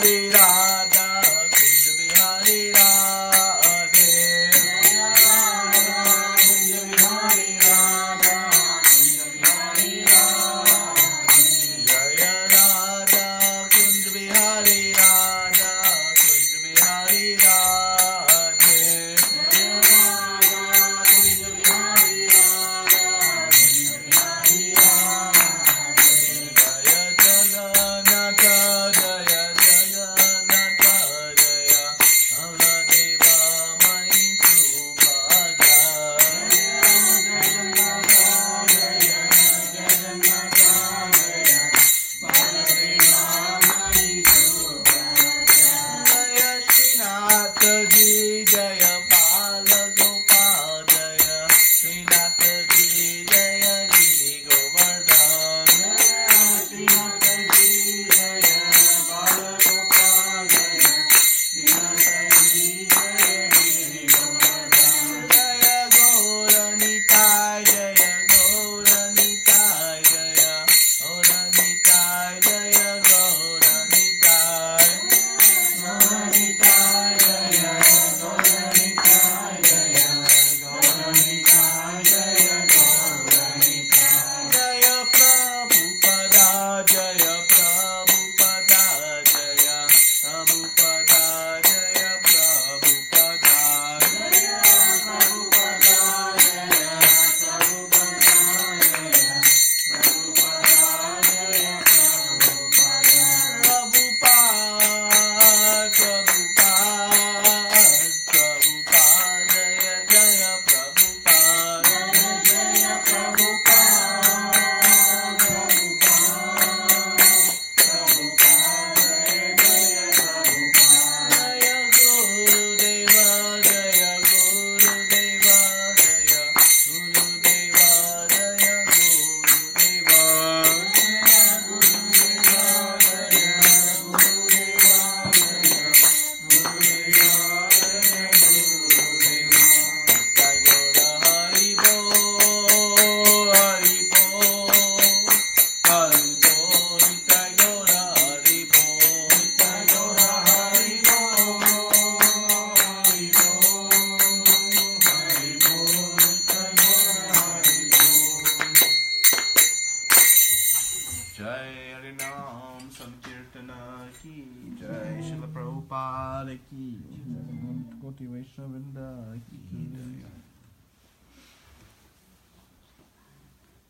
Bihari Radha, Kunj Bihari Radhe. Jaya Radha, Kunj Bihari Radha, Kunj Bihari Radhe.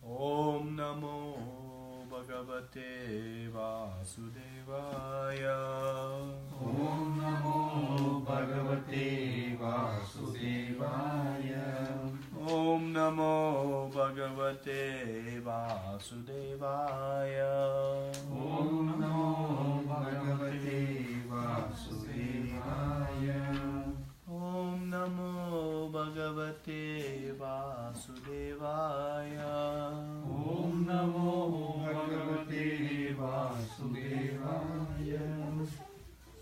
Om Namo Bhagavate Vasudevaya. Om Namo Bhagavate Vasudevaya. Om Namo Bhagavate Vasudevaya. Om Namo Bhagavate Vasudevaya. Om Namo Bhagavate Vasudevaya. Om Namo Bhagavate Vasudevaya.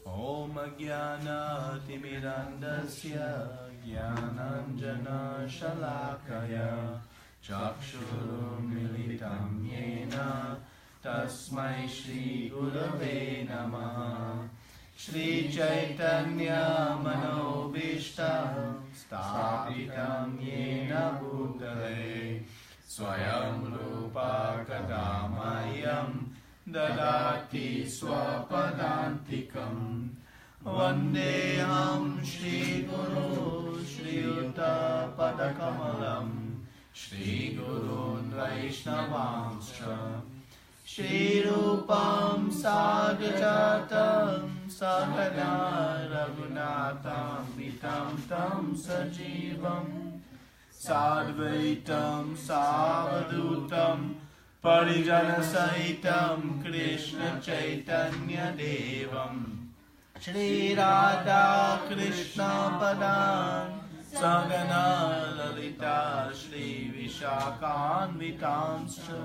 Om Jnana Timirandasya Jnananjana Shalakaya Chakshurumilitam Yena Tasmai Shri Gurave Namaha. Shri Chaitanya Manobishtam Stapitam Yena Bhutale Swayam Rupa Kadamayam Dadati Swapadantikam. Vandeham Shri Guru Shri Yuta Padakamalam Shri Gurun Vaishnavanscha Shri Rupam Sadhajatam Sakada Raghunatham Vitam Tam Sajivam Sadvaitam Savadutam Parijana Sahitam Krishna Chaitanya Devam Shri Radha Krishna Padan Sagana Lalita Shri Vishakhan Vitanscha.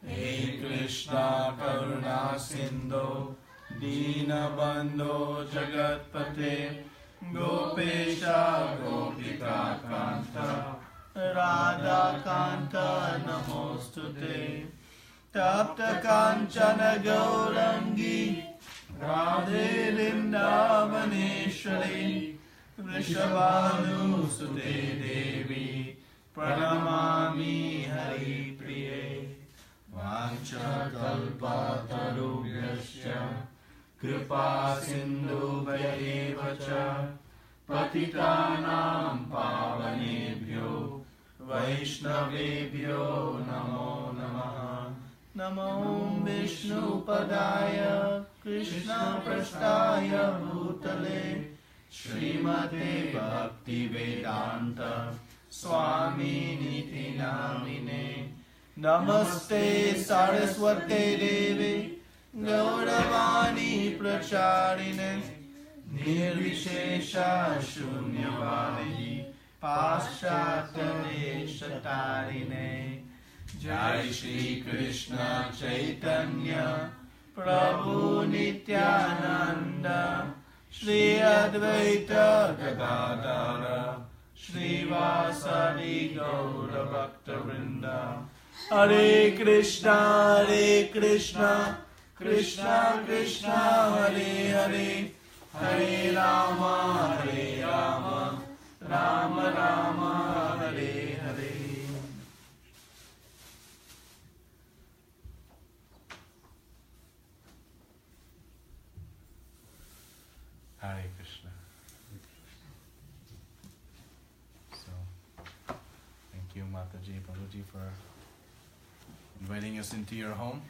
Hey Krishna Karuna Sindhu Dina Bandho Jagatpate Gopesha Gopika Kanta Radha Kanta Namostute Tapta Kanchana Gaurangi Radhe Vrindavaneshwari Vrishabhanusute Devi Pranamami Hari Priye Vancha Kalpatarubhyascha Kripa Sindhubhya Evacha Patitanam Pavanebhyo Vaishnavebhyo Namo Namaha Namo Vishnu Padaya Krishna Prasthaya Bhutale Srimate Bhakti Vedanta Swami Niti Namine Namaste Saraswate Devi Gauravani Pracharine Nirvishesha Shunyavadi Paschatya Deshatarine Jai Shri Krishna Chaitanya Prabhu Nityananda Shri Advaita Gadadara Shri Vasari Gaura Bhakta-vrinda Hare Krishna Krishna Krishna Hare Hare Hare Rama Rama Rama Hare Hare. Hare Krishna. So, thank you Mataji, Prabhuji for inviting us into your home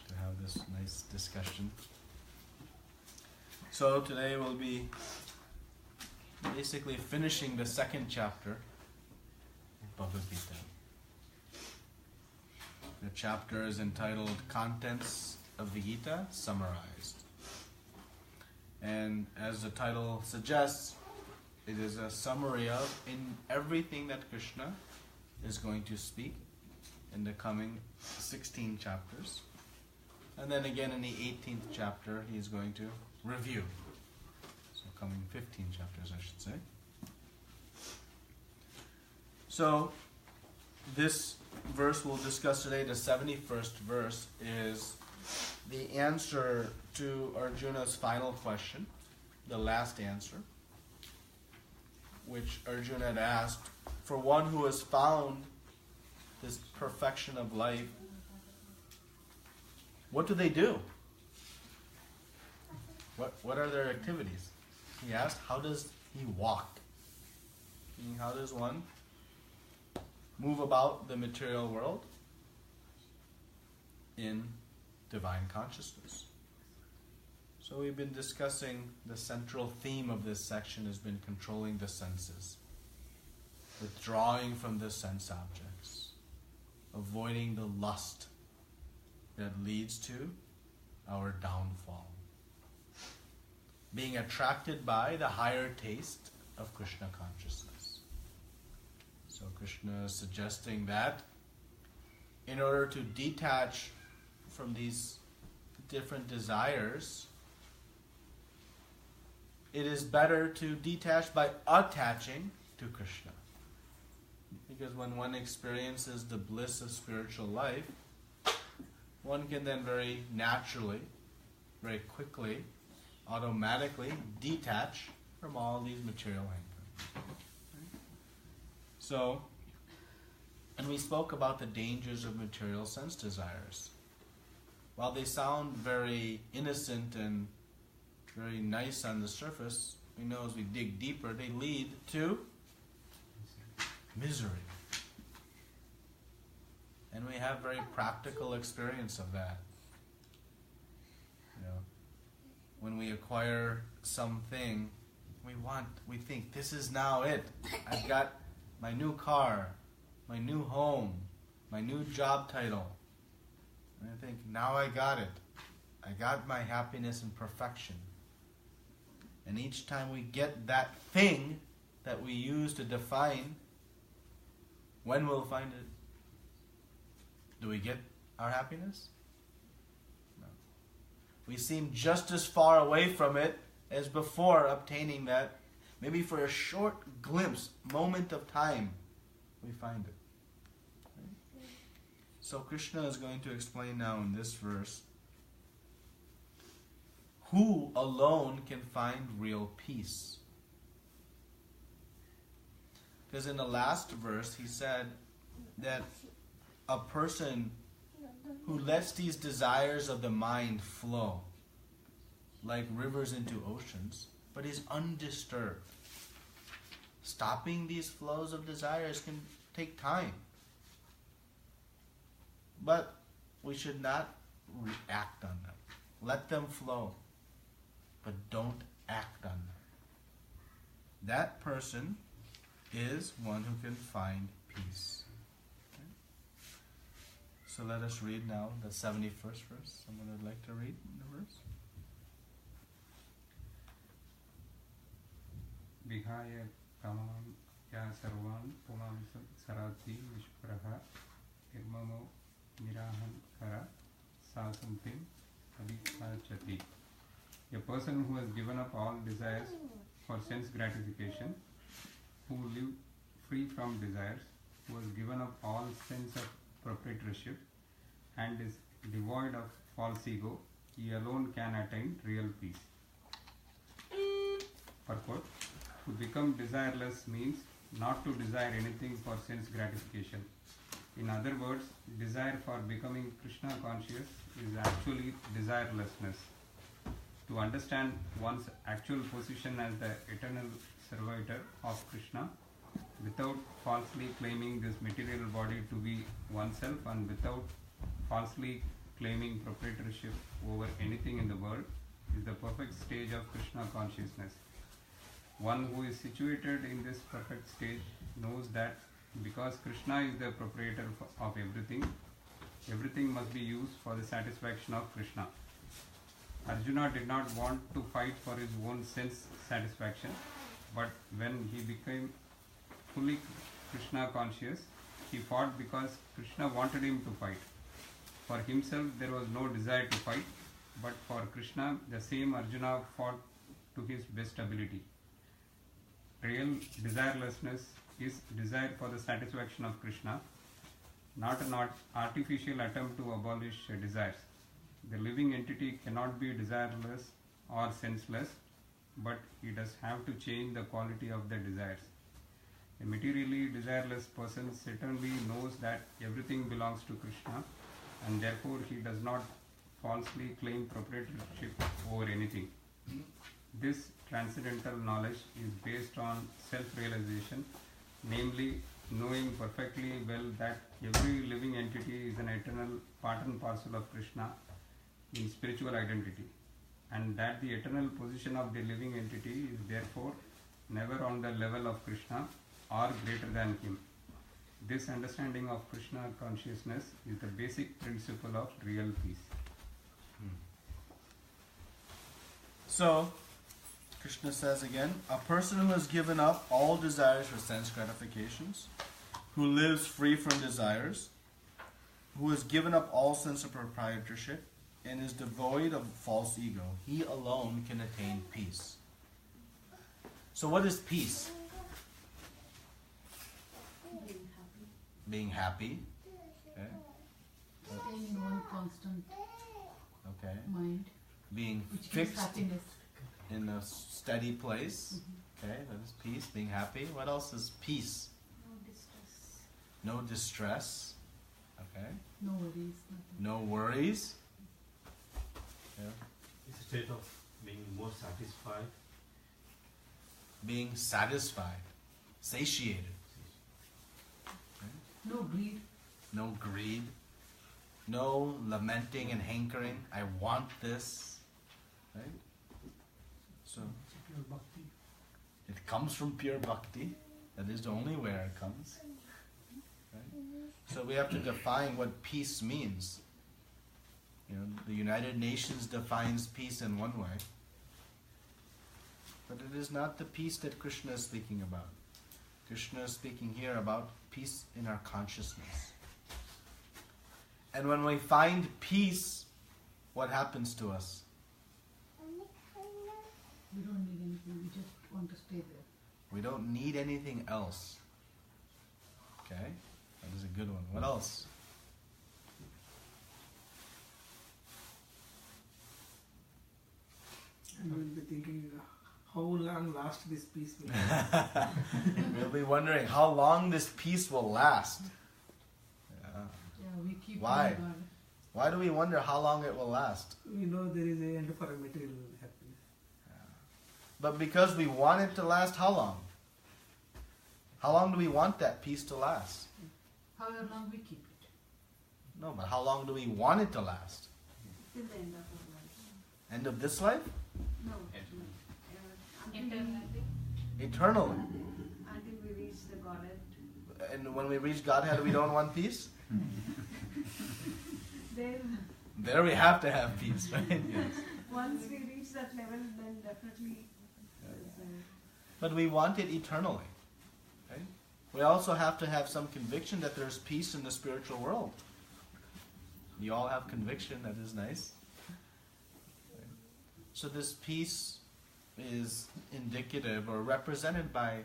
to have this nice discussion. So today we'll be basically finishing the second chapter of Bhagavad Gita. The chapter is entitled Contents of the Gita Summarized. And as the title suggests, it is a summary of in everything that Krishna is going to speak in the coming 16 chapters. And then again in the 18th chapter, he is going to review. So coming 15 chapters, I should say. So this verse we'll discuss today, the 71st verse, is the answer to Arjuna's final question, the last answer, which Arjuna had asked, for one who has found this perfection of life, what do they do? What are their activities? He asked, how does he walk? Meaning, how does one move about the material world in divine consciousness? So we've been discussing the central theme of this section has been controlling the senses, withdrawing from the sense objects, avoiding the lust that leads to our downfall, being attracted by the higher taste of Krishna consciousness. So Krishna is suggesting that in order to detach from these different desires, it is better to detach by attaching to Krishna. Because when one experiences the bliss of spiritual life, one can then very naturally, very quickly, automatically detach from all these material hankerings. So, and we spoke about the dangers of material sense desires. While they sound very innocent and very nice on the surface, we know as we dig deeper, they lead to misery. And we have very practical experience of that. You know, when we acquire something, we think, this is now it. I've got my new car, my new home, my new job title. And I think, now I got it. I got my happiness and perfection. And each time we get that thing that we use to define when we'll find it, do we get our happiness? No. We seem just as far away from it as before obtaining that. Maybe for a short glimpse, moment of time, we find it. Right? So Krishna is going to explain now in this verse who alone can find real peace. Because in the last verse he said that a person who lets these desires of the mind flow like rivers into oceans, but is undisturbed. Stopping these flows of desires can take time. But we should not react on them. Let them flow, but don't act on them. That person is one who can find peace. Okay? So let us read now the 71st verse. Someone would like to read the verse? Vihaya kaman sarvan pumams carati nihsprhah nirmamo nirahankarah santim adhigacchati. A person who has given up all desires for sense gratification, who live free from desires, who has given up all sense of proprietorship and is devoid of false ego, he alone can attain real peace. Purport: to become desireless means not to desire anything for sense gratification. In other words, desire for becoming Krishna conscious is actually desirelessness. To understand one's actual position as the eternal servitor of Krishna, without falsely claiming this material body to be oneself and without falsely claiming proprietorship over anything in the world, is the perfect stage of Krishna consciousness. One who is situated in this perfect stage knows that because Krishna is the proprietor of everything, everything must be used for the satisfaction of Krishna. Arjuna did not want to fight for his own sense satisfaction, but when he became fully Krishna conscious, he fought because Krishna wanted him to fight. For himself there was no desire to fight, but for Krishna the same Arjuna fought to his best ability. Real desirelessness is desire for the satisfaction of Krishna, not an artificial attempt to abolish desires. The living entity cannot be desireless or senseless, but he does have to change the quality of the desires. A materially desireless person certainly knows that everything belongs to Krishna, and therefore he does not falsely claim proprietorship over anything. This transcendental knowledge is based on self-realization, namely knowing perfectly well that every living entity is an eternal part and parcel of Krishna in spiritual identity, and that the eternal position of the living entity is therefore never on the level of Krishna or greater than him. This understanding of Krishna consciousness is the basic principle of real peace. So, Krishna says again, a person who has given up all desires for sense gratifications, who lives free from desires, who has given up all sense of proprietorship, and is devoid of false ego, he alone can attain peace. So what is peace? Being happy. Okay. Staying in one constant mind. Being Which fixed gives happiness. in a steady place. Okay, that is peace, being happy. What else is peace? No distress. No distress. Okay. No worries. Nothing. No worries. Yeah. It's a state of being more satisfied. Being satisfied. Satiated. No greed. No greed. No lamenting and hankering. I want this. Right? So it comes from pure bhakti. That is the only where it comes. Right? So we have to define what peace means. You know, the United Nations defines peace in one way, but it is not the peace that Krishna is speaking about. Krishna is speaking here about peace in our consciousness. And when we find peace, what happens to us? We don't need anything. We just want to stay there. We don't need anything else. Okay? That is a good one. What else? how long last this peace will last. We'll be wondering how long this peace will last. Yeah. Yeah, we keep Why? going on. Why do we wonder how long it will last? We know there is an end for a material happiness. But because we want it to last, how long? How long do we want that peace to last? However long we keep it. No, but how long do we want it to last? Till the end of our life. End of this life? No. Until Eternally. we reach the Godhead. And when we reach Godhead, we don't want peace? Then, There we have to have peace, right? Yes. once we reach that level, then definitely. But we want it eternally. Right? We also have to have some conviction that there's peace in the spiritual world. You all have conviction, that is nice. So this peace is indicative or represented by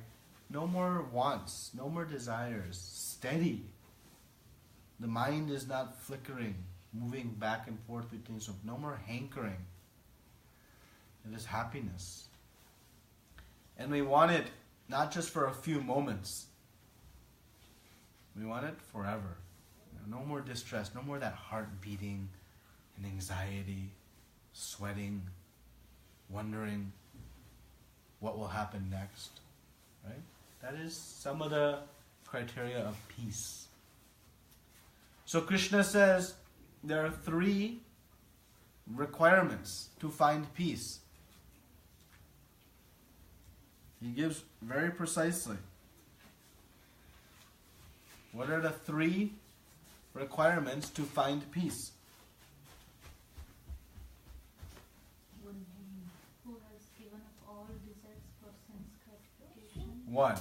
no more wants, no more desires, steady. The mind is not flickering, moving back and forth between some, no more hankering. It is happiness. And we want it not just for a few moments. We want it forever. No more distress, no more that heart beating and anxiety, sweating, wondering what will happen next. Right? That is some of the criteria of peace. So Krishna says there are 3 requirements to find peace. He gives very precisely. What are the 3 requirements to find peace? One who has given up all desires for sense gratification. 1.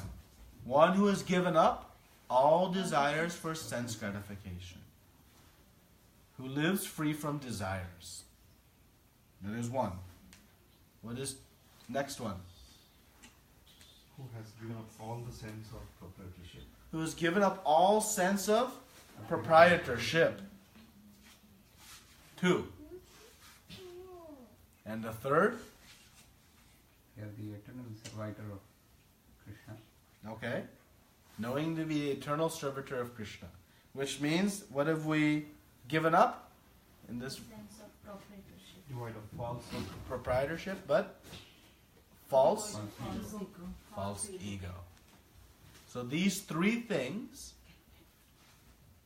One who has given up all desires for sense gratification. Who lives free from desires. That is 1. What is next one? Who has given up all the sense of proprietorship. Who has given up all sense of proprietorship. 2. And the 3rd? They are the eternal servitor of Krishna. Okay. Knowing to be the eternal servitor of Krishna. Which means, what have we given up? In this Sense of proprietorship. Devoid of false proprietorship, but false False ego. ego. So these 3 things,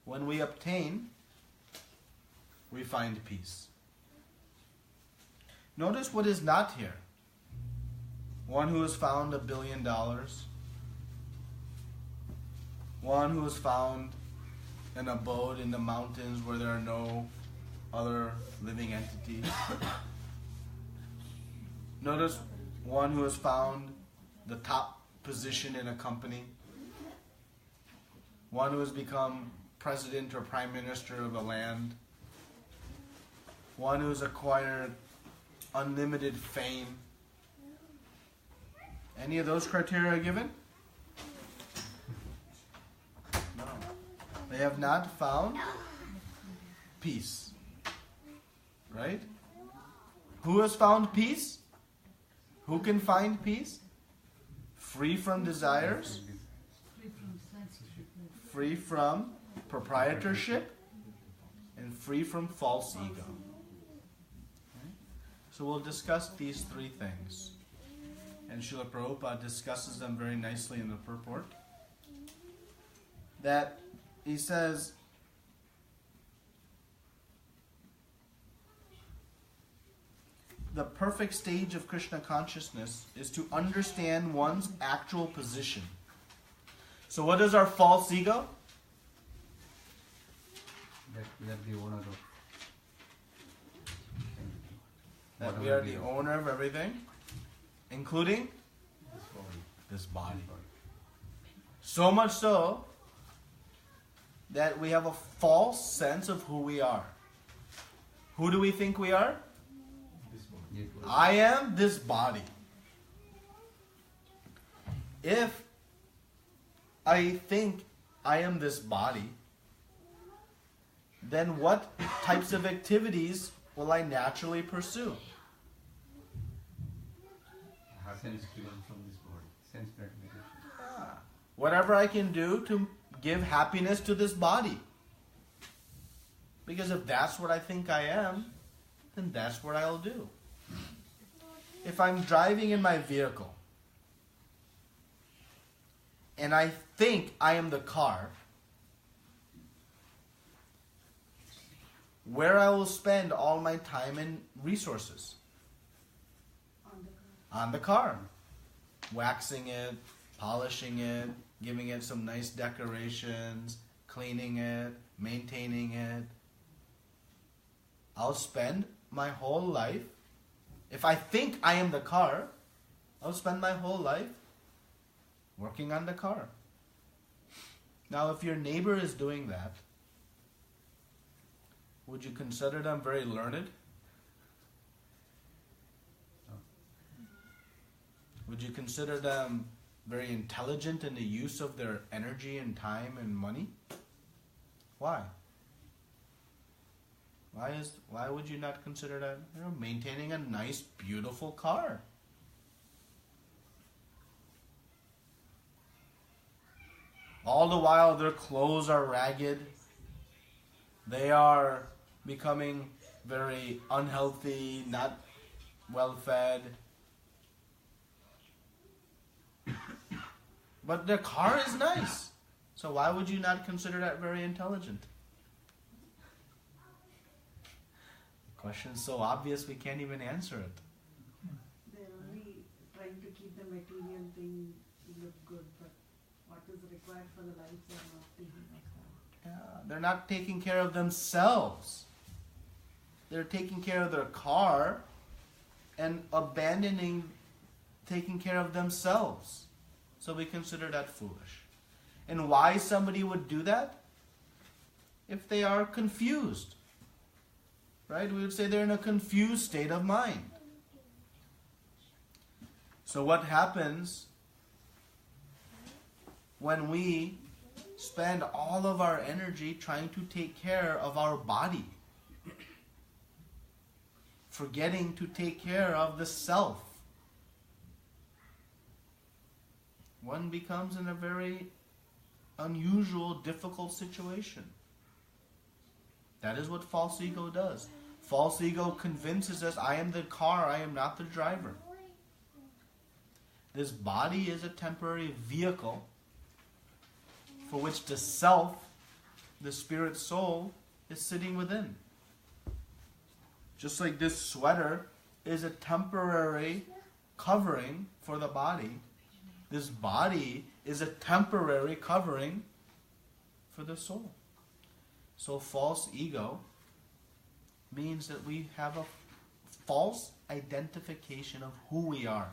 when we obtain, we find peace. Notice what is not here. One who has found $1 billion. One who has found an abode in the mountains where there are no other living entities. Notice one who has found the top position in a company. One who has become president or prime minister of a land. One who has acquired unlimited fame. Any of those criteria given? No. They have not found peace. Right? Who has found peace? Who can find peace? Free from desires, Free from sense. free from proprietorship, and free from false ego. Okay? So we'll discuss these 3 things. And Srila Prabhupada discusses them very nicely in the purport. That he says, the perfect stage of Krishna consciousness is to understand one's actual position. So what is our false ego? That we are the owner of. That we are the owner of everything, including this body. So much so that we have a false sense of who we are. Who do we think we are? I am this body. If I think I am this body, then what types of activities will I naturally pursue? sense given from this body. sense gratification. Yeah. Whatever I can do to give happiness to this body. Because if that's what I think I am, then that's what I'll do. If I'm driving in my vehicle and I think I am the car, where I will spend all my time and resources? On the car. Waxing it, polishing it, giving it some nice decorations, cleaning it, maintaining it. I'll spend my whole life, if I think I am the car, I'll spend my whole life working on the car. Now, if your neighbor is doing that, would you consider them very learned? Would you consider them very intelligent in the use of their energy and time and money? Why? Why would you not consider that maintaining a nice, beautiful car? All the while their clothes are ragged. They are becoming very unhealthy, not well fed. But their car is nice. So why would you not consider that very intelligent? The question is so obvious we can't even answer it. They're only trying to keep the material thing look good, but what is required for the life they're not taking of that. Yeah, they're not taking care of themselves. They're taking care of their car and abandoning taking care of themselves. So we consider that foolish. And why somebody would do that? If they are confused. Right? We would say they're in a confused state of mind. So what happens when we spend all of our energy trying to take care of our body, forgetting to take care of the self? One becomes in a very unusual, difficult situation. That is what false ego does. False ego convinces us, I am the car, I am not the driver. This body is a temporary vehicle for which the self, the spirit soul, is sitting within. Just like this sweater is a temporary covering for the body, this body is a temporary covering for the soul. So false ego means that we have a false identification of who we are.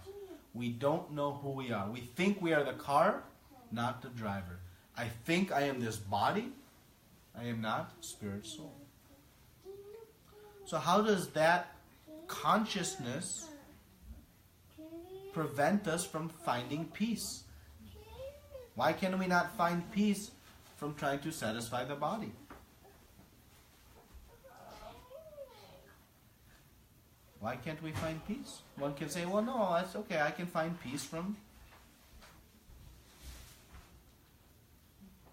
We don't know who we are. We think we are the car, not the driver. I think I am this body. I am not spirit soul. So how does that consciousness prevent us from finding peace? Why can we not find peace from trying to satisfy the body? Why can't we find peace? One can say, well, no, that's okay. I can find peace from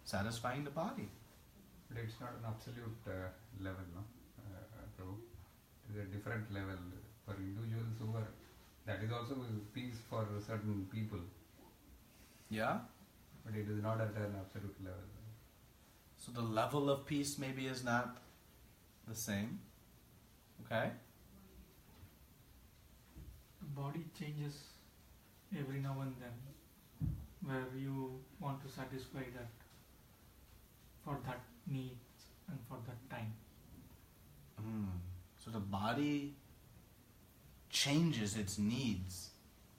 satisfying the body. But it's not an absolute level, no? Prabhu. It is a different level for individuals who are. That is also peace for certain people. Yeah? But it is not at an absolute level. So the level of peace maybe is not the same. Okay? The body changes every now and then, where you want to satisfy that for that needs and for that time. So the body changes its needs,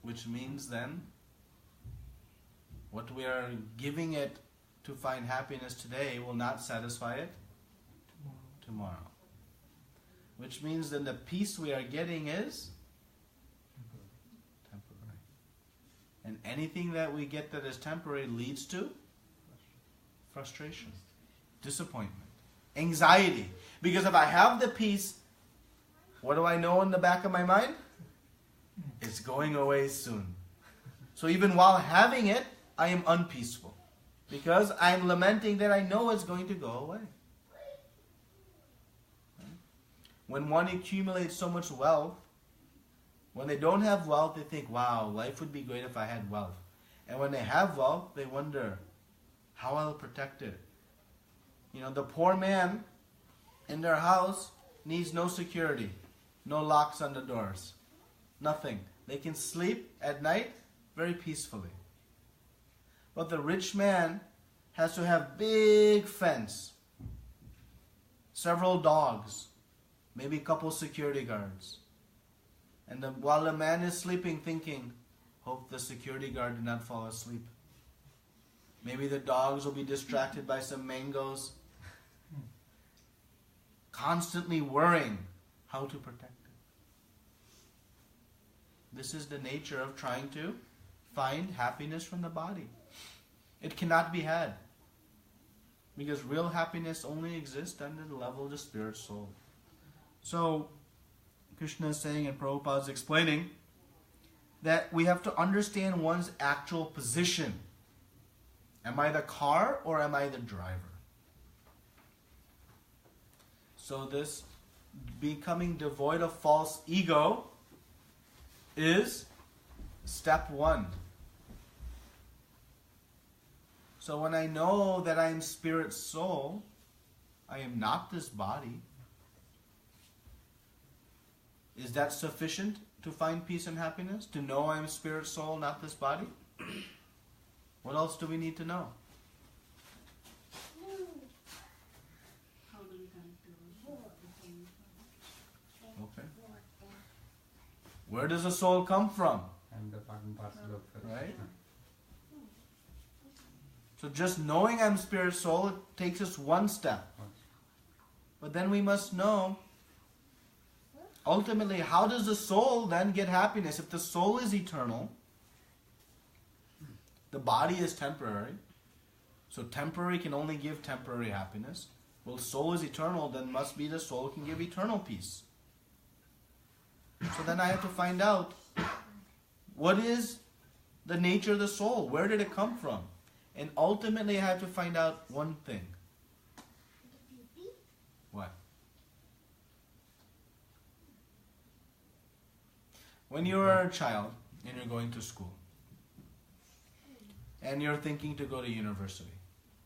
which means then what we are giving it to find happiness today will not satisfy it tomorrow. Which means then the peace we are getting is temporary. And anything that we get that is temporary leads to frustration, disappointment, anxiety. Because if I have the peace, what do I know in the back of my mind? It's going away soon. So even while having it, I am unpeaceful. Because I'm lamenting that I know it's going to go away. When one accumulates so much wealth, when they don't have wealth, they think, wow, life would be great if I had wealth. And when they have wealth, they wonder how I'll protect it. You know, the poor man in their house needs no security, no locks on the doors, nothing. They can sleep at night very peacefully. But the rich man has to have big fence, several dogs, maybe a couple security guards. And while the man is sleeping, thinking, hope the security guard did not fall asleep. Maybe the dogs will be distracted by some mangoes. Constantly worrying how to protect it. This is the nature of trying to find happiness from the body. It cannot be had. Because real happiness only exists under the level of the spirit soul. So, Krishna is saying, and Prabhupada is explaining, that we have to understand one's actual position. Am I the car or am I the driver? So this becoming devoid of false ego is step one. So when I know that I am spirit soul, I am not this body, is that sufficient to find peace and happiness? To know I am spirit soul, not this body? What else do we need to know? How do we connect to Okay. Where does the soul come from? And the part and parcel of Right? So just knowing I'm spirit soul, it takes us one step. But then we must know, ultimately, how does the soul then get happiness? If the soul is eternal, the body is temporary. So temporary can only give temporary happiness. Well, soul is eternal, then must be the soul can give eternal peace. So then I have to find out, what is the nature of the soul? Where did it come from? And ultimately I have to find out one thing. What? When you are a child and you're going to school and you're thinking to go to university,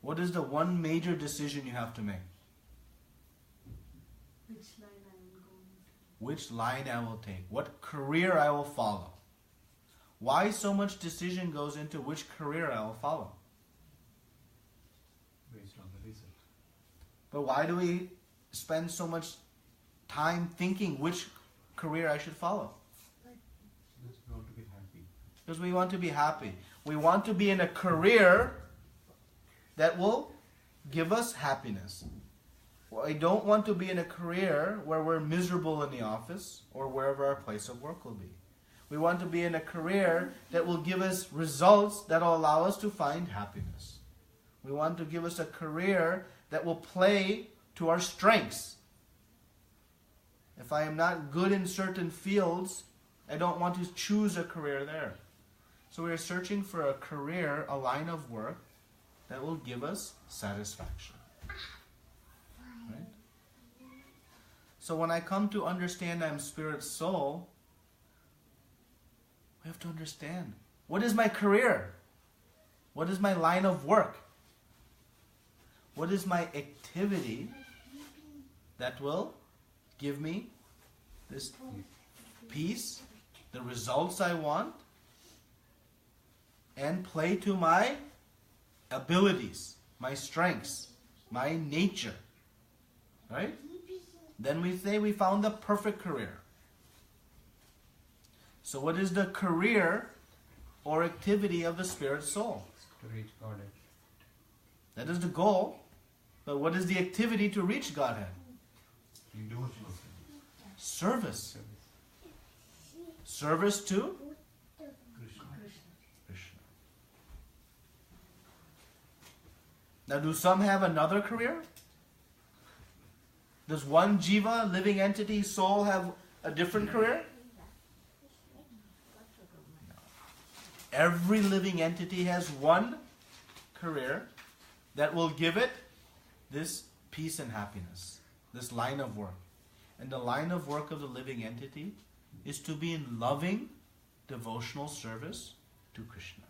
what is the one major decision you have to make? which line I am going? Which line I will take, what career I will follow. Why so much decision goes into which career I will follow? Based on the result. But why do we spend so much time thinking which career I should follow? Just want to be happy. Because we want to be happy. We want to be in a career that will give us happiness. I don't want to be in a career where we're miserable in the office or wherever our place of work will be. We want to be in a career that will give us results that will allow us to find happiness. We want to give us a career that will play to our strengths. If I am not good in certain fields, I don't want to choose a career there. So we are searching for a career, a line of work that will give us satisfaction. Right? So when I come to understand I'm spirit soul, we have to understand, what is my career? What is my line of work? What is my activity that will give me this peace, the results I want, and play to my abilities, my strengths, my nature? Right? Then we say we found the perfect career. So what is the career or activity of the spirit soul? to reach Godhead. That is the goal. But what is the activity to reach Godhead? Devotional. Service. Service to Krishna. Krishna. Now, do some have another career? Does one jiva, living entity, soul have a different career? No. Every living entity has one career that will give it this peace and happiness, this line of work. And the line of work of the living entity is to be in loving devotional service to Krishna.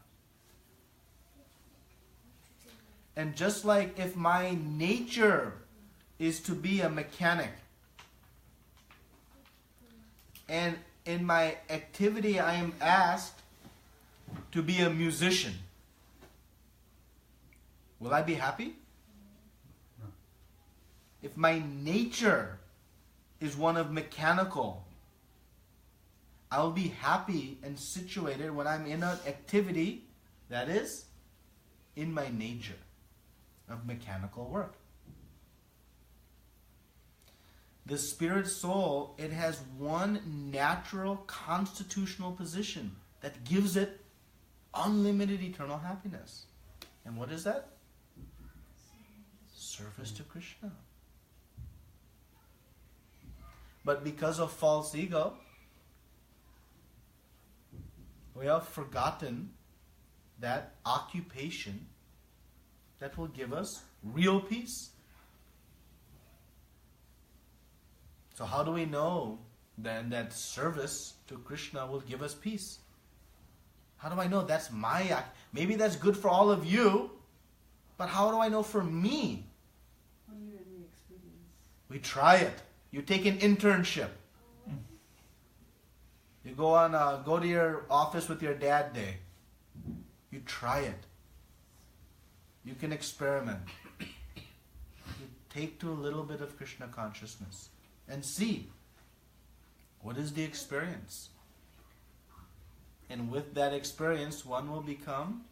And just like if my nature is to be a mechanic, and in my activity I am asked to be a musician, will I be happy? No. If my nature is one of mechanical, I'll be happy and situated when I'm in an activity that is in my nature of mechanical work. The spirit soul, it has one natural constitutional position that gives it unlimited eternal happiness. And what is that? Service to Krishna. But because of false ego, we have forgotten that occupation that will give us real peace. So how do we know then that service to Krishna will give us peace? How do I know that's my act? Maybe that's good for all of you, but how do I know for me? Only when we experience. We try it. You take an internship. You go to your office with your dad day. You try it. You can experiment. You take to a little bit of Krishna consciousness and see what is the experience. And with that experience, one will become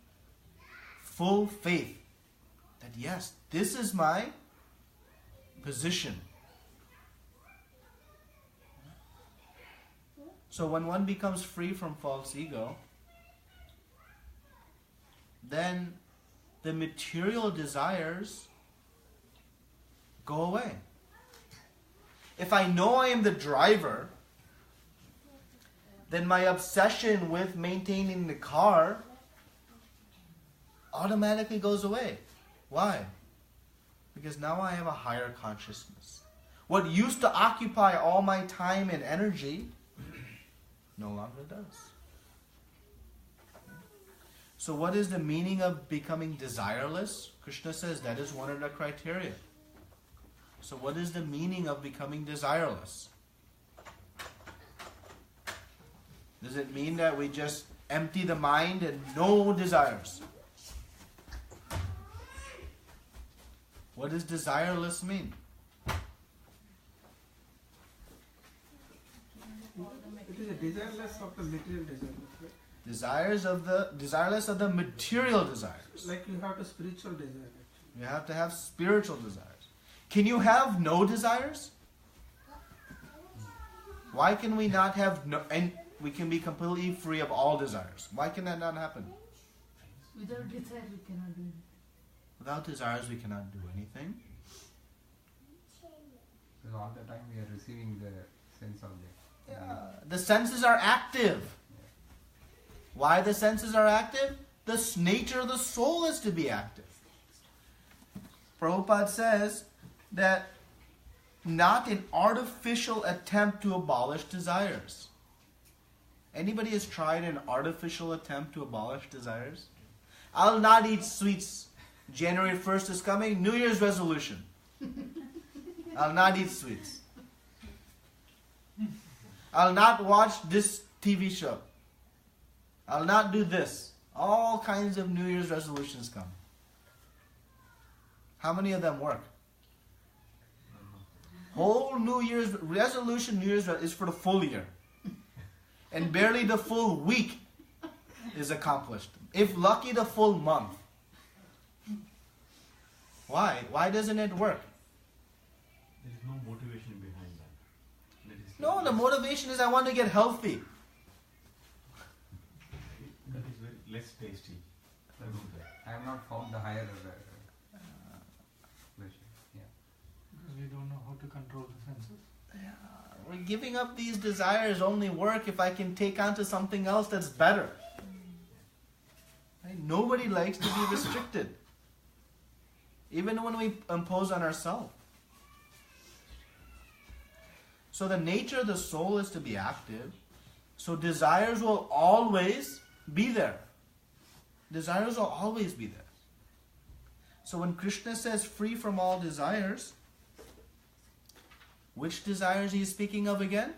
full faith that yes, this is my position. So when one becomes free from false ego, then the material desires go away. If I know I am the driver, then my obsession with maintaining the car automatically goes away. Why? Because now I have a higher consciousness. What used to occupy all my time and energy no longer does. So what is the meaning of becoming desireless? Krishna says that is one of the criteria. So what is the meaning of becoming desireless? Does it mean that we just empty the mind and no desires? What does desireless mean? It is a desireless of the material desires, right? Desireless of the material desires. Like you have a spiritual desire actually. You have to have spiritual desires. Can you have no desires? Why can we not have no, and we can be completely free of all desires? Why can that not happen? Without desire, we cannot do it. Without desires, we cannot do anything. So all the time we are receiving the sense object. The senses are active. Why the senses are active? The nature of the soul is to be active. Prabhupada says that not an artificial attempt to abolish desires. Anybody has tried an artificial attempt to abolish desires? I'll not eat sweets. January 1st is coming, New Year's resolution. I'll not eat sweets. I'll not watch this TV show. I'll not do this. All kinds of New Year's resolutions come. How many of them work? Whole New Year's resolution, is for the full year. And barely the full week is accomplished. If lucky, the full month. Why? Why doesn't it work? There is no motivation behind that. No, the motivation is I want to get healthy. That is very less tasty. I know that. I have not found the higher pleasure. Yeah. Because we don't know how to control the senses. We're giving up these desires only work if I can take on to something else that's better. Nobody likes to be restricted. Even when we impose on ourselves. So the nature of the soul is to be active. So desires will always be there. Desires will always be there. So when Krishna says free from all desires, which desires he is speaking of again?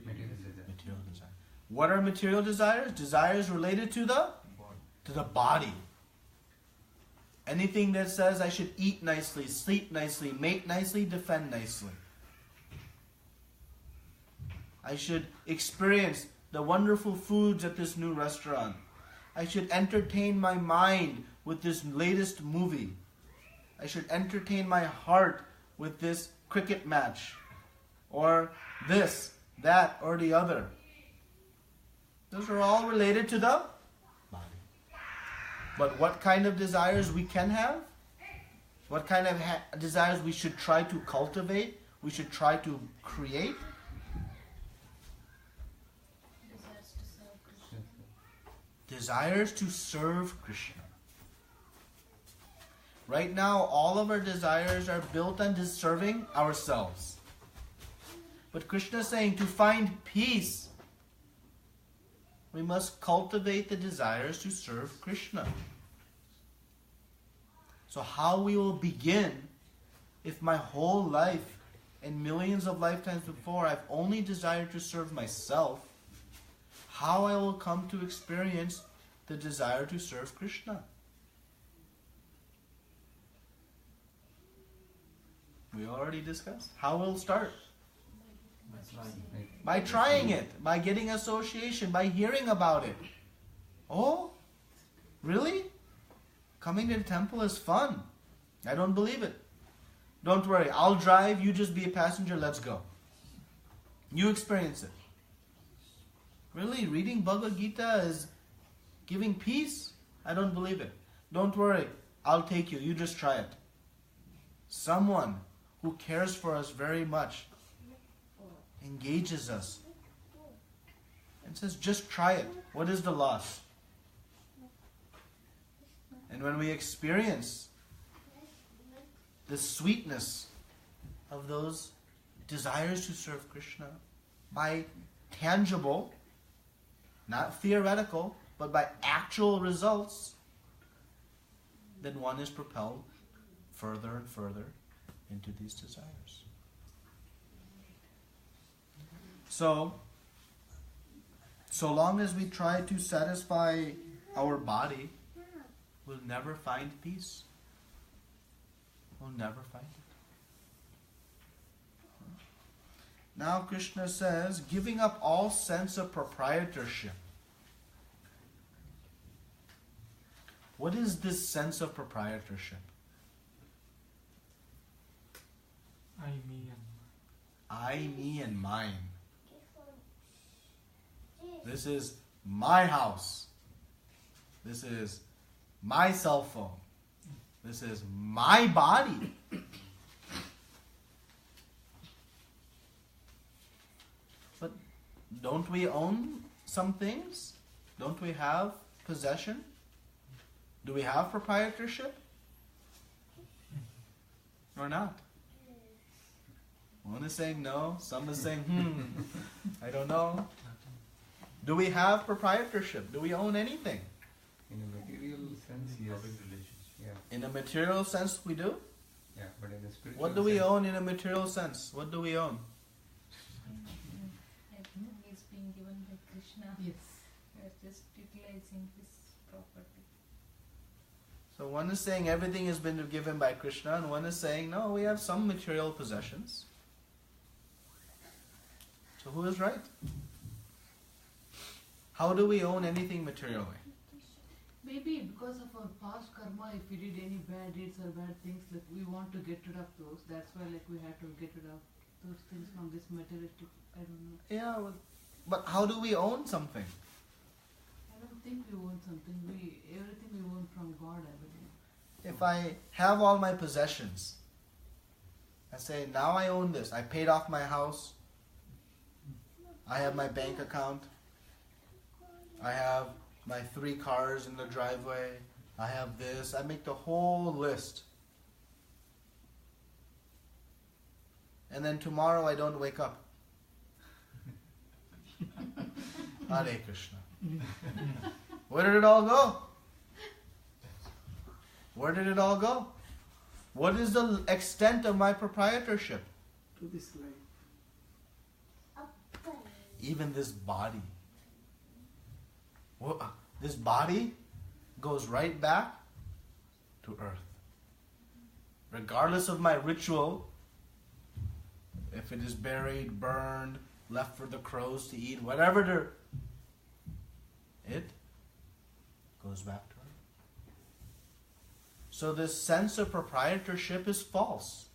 Material desires. What are material desires? Desires related to the body. Anything that says I should eat nicely, sleep nicely, mate nicely, defend nicely. I should experience the wonderful foods at this new restaurant. I should entertain my mind with this latest movie. I should entertain my heart with this cricket match. Or this, that, or the other. Those are all related to the body. But what kind of desires we can have? What kind of desires we should try to cultivate? We should try to create? Desires to serve Krishna. Right now, all of our desires are built on just serving ourselves. But Krishna is saying to find peace, we must cultivate the desires to serve Krishna. So how we will begin if my whole life and millions of lifetimes before I've only desired to serve myself, how I will come to experience the desire to serve Krishna. We already discussed. How we'll start? By trying it, by getting association, by hearing about it. Oh, really? Coming to the temple is fun. I don't believe it. Don't worry, I'll drive, you just be a passenger, let's go. You experience it. Really, reading Bhagavad Gita is giving peace? I don't believe it. Don't worry, I'll take you, you just try it. Someone who cares for us very much engages us and says, just try it. What is the loss? And when we experience the sweetness of those desires to serve Krishna by tangible, not theoretical, but by actual results, then one is propelled further and further into these desires. So long as we try to satisfy our body, we'll never find peace. We'll never find it. Now Krishna says, giving up all sense of proprietorship. What is this sense of proprietorship? I, me, and I, me, and mine. This is my house. This is my cell phone. This is my body. But don't we own some things? Don't we have possession? Do we have proprietorship? Or not? One is saying no, some is saying, I don't know. Do we have proprietorship? Do we own anything? In a material sense, yes. Yeah. In a material sense, we do? Yeah, but in a spiritual What do we sense, own in a material sense? What do we own? Everything is being given by Krishna. Yes. We are just utilizing his property. So one is saying everything has been given by Krishna, and one is saying, no, we have some material possessions. So who is right? How do we own anything materially? Maybe because of our past karma, if we did any bad deeds or bad things, like we want to get rid of those. That's why like we have to get rid of those things from this materialistic, I don't know. Yeah, but how do we own something? I don't think we own something. Everything we own from God, I believe. If I have all my possessions, I say, now I own this. I paid off my house. I have my bank account. I have my 3 cars in the driveway, I have this, I make the whole list. And then tomorrow I don't wake up. Hare Krishna. Where did it all go? Where did it all go? What is the extent of my proprietorship? To this life. Even this body. This body goes right back to earth. Regardless of my ritual, if it is buried, burned, left for the crows to eat, whatever it goes back to earth. So this sense of proprietorship is false.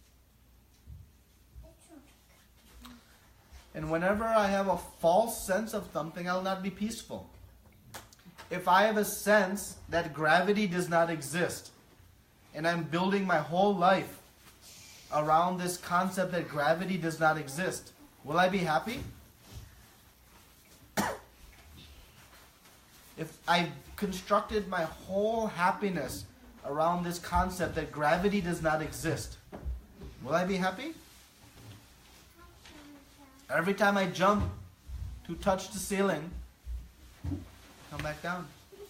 And whenever I have a false sense of something, I'll not be peaceful. If I have a sense that gravity does not exist, and I'm building my whole life around this concept that gravity does not exist, will I be happy? If I've constructed my whole happiness around this concept that gravity does not exist, will I be happy? Every time I jump to touch the ceiling, come back down.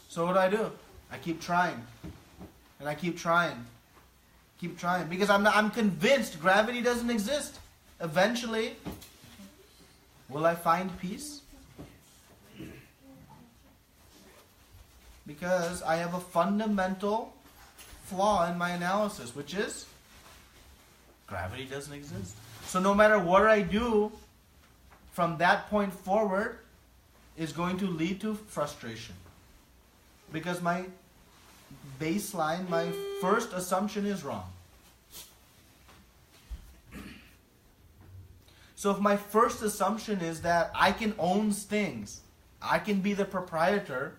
So what do? I keep trying. And I keep trying. Keep trying. Because I'm convinced gravity doesn't exist. Eventually, will I find peace? Because I have a fundamental flaw in my analysis, which is gravity doesn't exist. So no matter what I do, from that point forward is going to lead to frustration. Because my baseline, my first assumption is wrong. So if my first assumption is that I can own things, I can be the proprietor,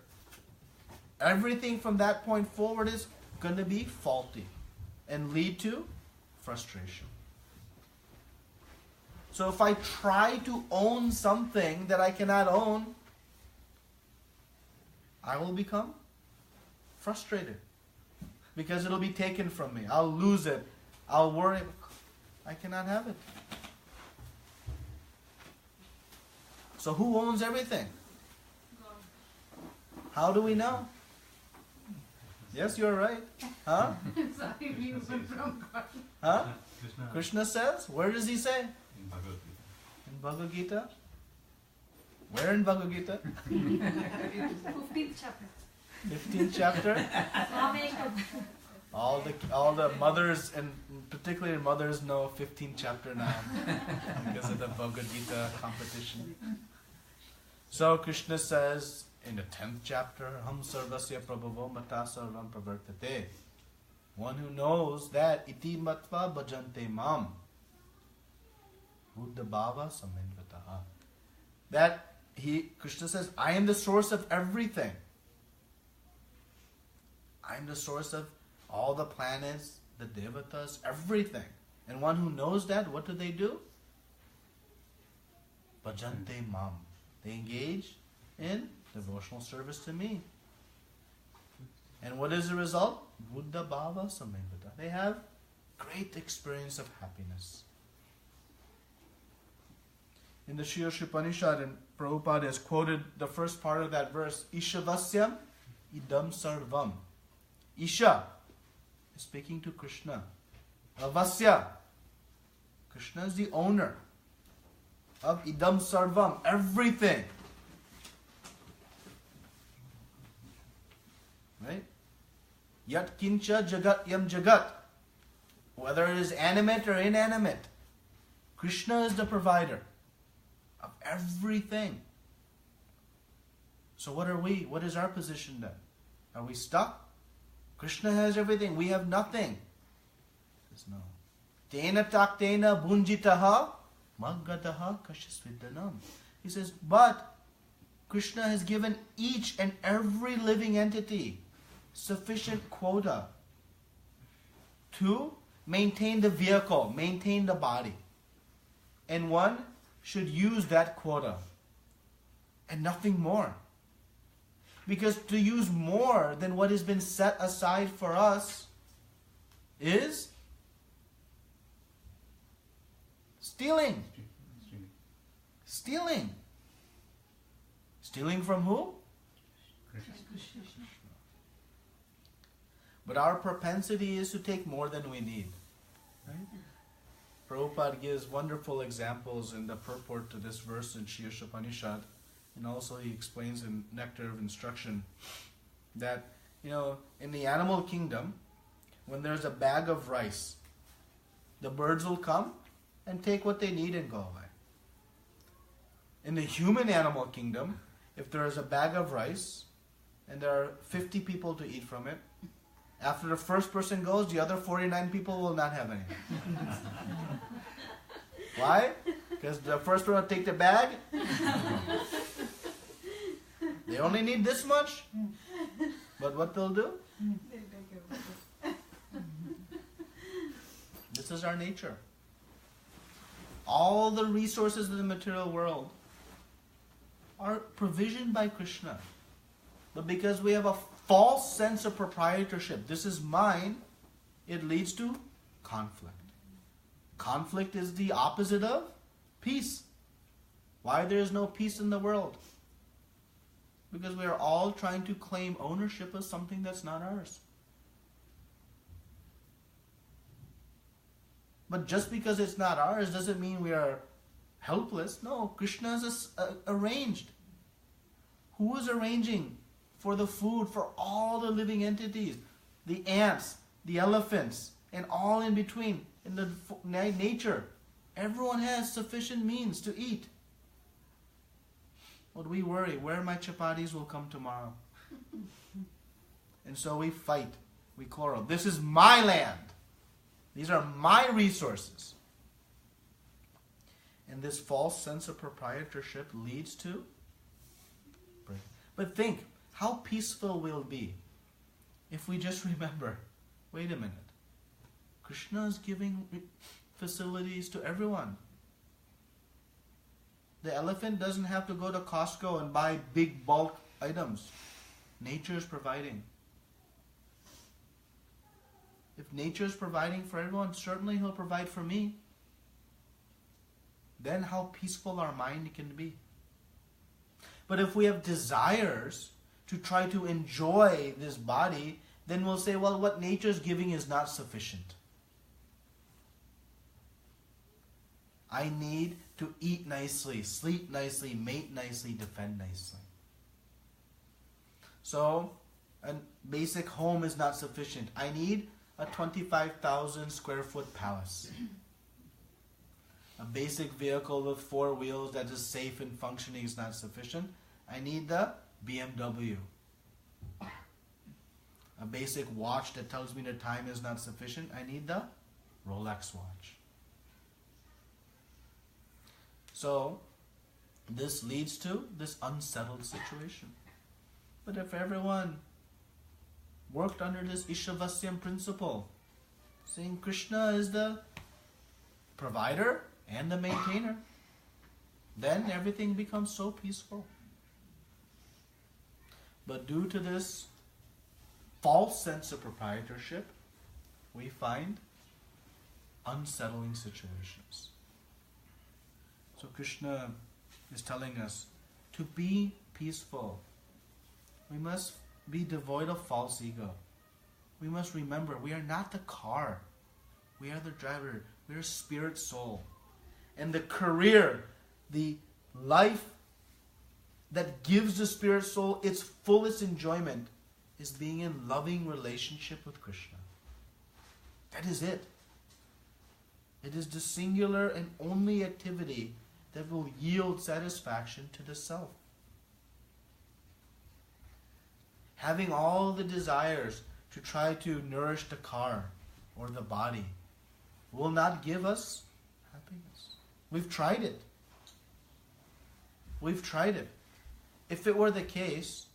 everything from that point forward is going to be faulty and lead to frustration. So if I try to own something that I cannot own, I will become frustrated because it'll be taken from me. I'll lose it. I'll worry. I cannot have it. So who owns everything? How do we know? Yes, you're right. Huh? Sorry, we went from God. Huh? Krishna says? Where does he say? In Bhagavad Gita. In Bhagavad Gita? Where in Bhagavad Gita? 15th chapter. 15th chapter? All the mothers, and particularly mothers, know 15th chapter now because of the Bhagavad Gita competition. So Krishna says in the 10th chapter, Ham sarvasya prabhavo mata sarvam pravartate. One who knows that iti matva bhajante mam. Buddha bhava samanvataha. That Krishna says, I am the source of everything. I am the source of all the planets, the devatas, everything. And one who knows that, what do? Bhajante mam. They engage in devotional service to me. And what is the result? Buddha bhava samanvata. They have great experience of happiness. In the Sri Upanishad, and Prabhupada has quoted the first part of that verse, Ishavasyam idam sarvam. Isha is speaking to Krishna. Avasya. Krishna is the owner of idam sarvam, everything. Right? Yat kincha jagat yam jagat. Whether it is animate or inanimate, Krishna is the provider of everything. So what are we? What is our position then? Are we stuck? Krishna has everything. We have nothing. He says no. Tena taktena bunjitaha maggataha kashasvidanam. He says, but Krishna has given each and every living entity sufficient quota to maintain the vehicle, maintain the body. And one should use that quota and nothing more. Because to use more than what has been set aside for us is stealing. Stealing. Stealing from who? But our propensity is to take more than we need. Right? Prabhupada gives wonderful examples in the purport to this verse in Shiyasha Upanishad, and also he explains in Nectar of Instruction that, in the animal kingdom, when there's a bag of rice, the birds will come and take what they need and go away. In the human animal kingdom, if there is a bag of rice and there are 50 people to eat from it, after the first person goes, the other 49 people will not have any. Why? Because the first one will take the bag. They only need this much. But what they'll do? This is our nature. All the resources of the material world are provisioned by Krishna. But because we have a false sense of proprietorship, this is mine, it leads to conflict. Conflict is the opposite of peace. Why there is no peace in the world? Because we are all trying to claim ownership of something that's not ours. But just because it's not ours doesn't mean we are helpless. No, Krishna is arranged. Who is arranging for the food for all the living entities? The ants, the elephants, and all in between. In the nature, everyone has sufficient means to eat. But we worry, where my chapatis will come tomorrow. And so we fight, we quarrel. This is my land. These are my resources. And this false sense of proprietorship leads to... But think, how peaceful we'll be if we just remember, wait a minute, Krishna is giving facilities to everyone. The elephant doesn't have to go to Costco and buy big bulk items. Nature is providing. If nature is providing for everyone, certainly he'll provide for me. Then how peaceful our mind can be. But if we have desires to try to enjoy this body, then we'll say, well, what nature is giving is not sufficient. I need to eat nicely, sleep nicely, mate nicely, defend nicely. So, a basic home is not sufficient. I need a 25,000 square foot palace. A basic vehicle with 4 wheels that is safe and functioning is not sufficient. I need the BMW. A basic watch that tells me the time is not sufficient. I need the Rolex watch. So, this leads to this unsettled situation. But if everyone worked under this Ishavasyam principle, saying Krishna is the provider and the maintainer, then everything becomes so peaceful. But due to this false sense of proprietorship, we find unsettling situations. So Krishna is telling us to be peaceful. We must be devoid of false ego. We must remember we are not the car. We are the driver. We are spirit soul. And the career, the life that gives the spirit soul its fullest enjoyment is being in loving relationship with Krishna. That is it. It is the singular and only activity that will yield satisfaction to the self. Having all the desires to try to nourish the car or the body will not give us happiness. We've tried it. We've tried it. If it were the case,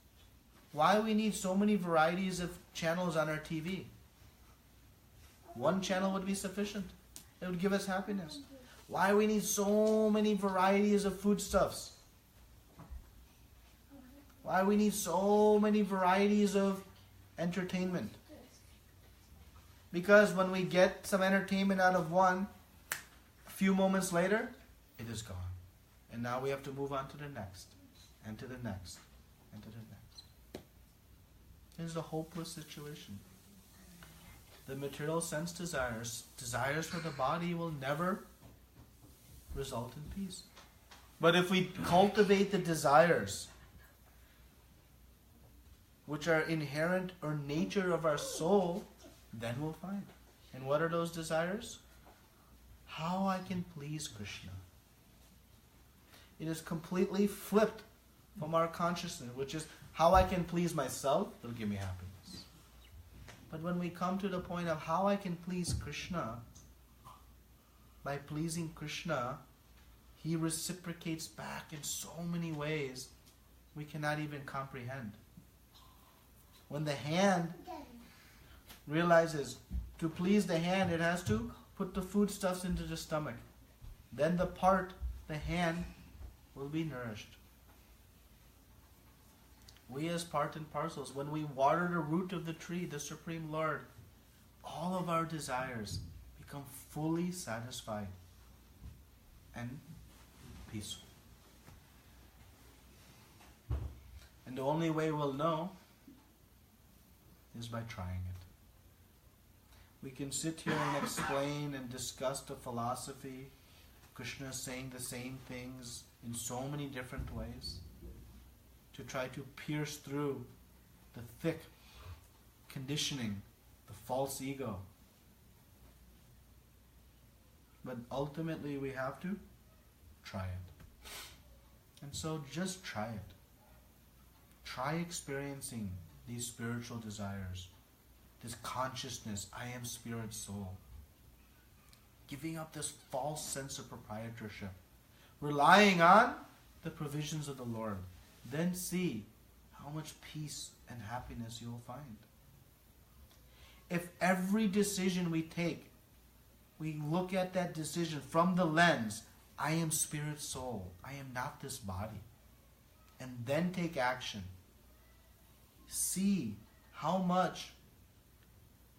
why we need so many varieties of channels on our TV? One channel would be sufficient. It would give us happiness. Why we need so many varieties of foodstuffs? Why we need so many varieties of entertainment? Because when we get some entertainment out of one, a few moments later, it is gone. And now we have to move on to the next, and to the next, and to the next. It is a hopeless situation. The material sense desires for the body will never result in peace. But if we cultivate the desires which are inherent or nature of our soul, then we'll find. And what are those desires? How I can please Krishna. It is completely flipped from our consciousness, which is how I can please myself, it'll give me happiness. But when we come to the point of how I can please Krishna, by pleasing Krishna, He reciprocates back in so many ways we cannot even comprehend. When the hand realizes to please the hand, it has to put the foodstuffs into the stomach. Then the hand, will be nourished. We as part and parcels, when we water the root of the tree, the Supreme Lord, all of our desires become fully satisfied and peaceful. And the only way we'll know is by trying it. We can sit here and explain and discuss the philosophy. Krishna is saying the same things in so many different ways to try to pierce through the thick conditioning, the false ego. But ultimately we have to try it. And so just try it. Try experiencing these spiritual desires, this consciousness, I am spirit soul. Giving up this false sense of proprietorship. Relying on the provisions of the Lord. Then see how much peace and happiness you will find. If every decision we take, we look at that decision from the lens, I am spirit soul, I am not this body, and then take action, see how much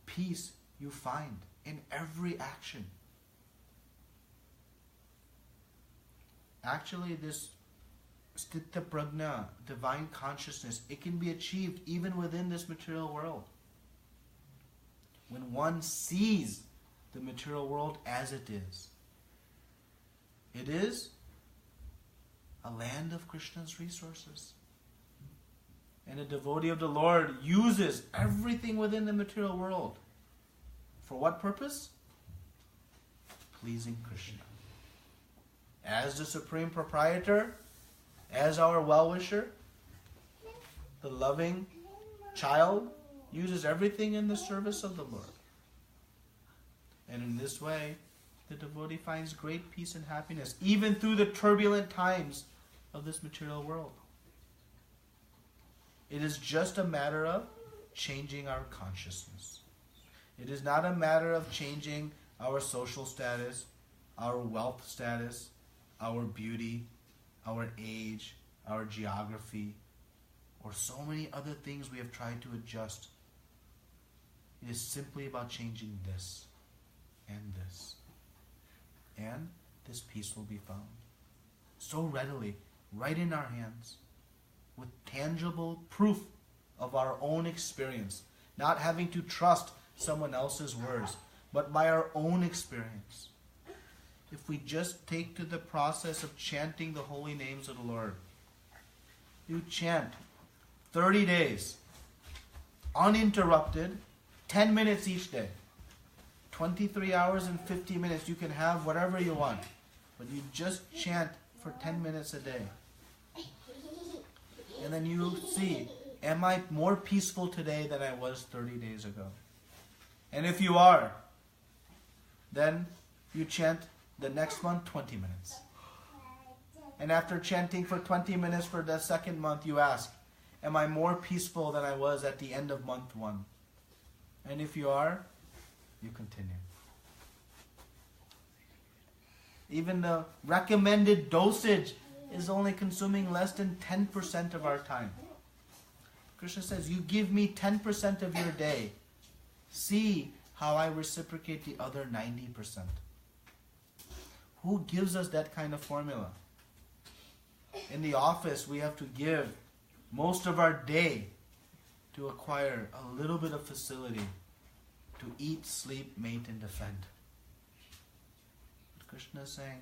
peace you find in every action. Actually, this Sthitta Prajna, divine consciousness, it can be achieved even within this material world. When one sees the material world as it is. It is a land of Krishna's resources. And a devotee of the Lord uses everything within the material world. For what purpose? Pleasing Krishna. As the Supreme Proprietor, as our well-wisher, the loving child uses everything in the service of the Lord. And in this way, the devotee finds great peace and happiness, even through the turbulent times of this material world. It is just a matter of changing our consciousness. It is not a matter of changing our social status, our wealth status, our beauty, our age, our geography, or so many other things we have tried to adjust. It is simply about changing this and this. And this peace will be found so readily, right in our hands, with tangible proof of our own experience, not having to trust someone else's words, but by our own experience. If we just take to the process of chanting the holy names of the Lord, you chant 30 days, uninterrupted, 10 minutes each day. 23 hours and 50 minutes, you can have whatever you want. But you just chant for 10 minutes a day. And then you'll see, am I more peaceful today than I was 30 days ago? And if you are, then you chant the next month 20 minutes. And after chanting for 20 minutes for the second month, you ask, am I more peaceful than I was at the end of month 1? And if you are, you continue. Even the recommended dosage is only consuming less than 10% of our time. Krishna says, you give me 10% of your day. See how I reciprocate the other 90%. Who gives us that kind of formula? In the office, we have to give most of our day to acquire a little bit of facility to eat, sleep, mate, and defend. But Krishna is saying,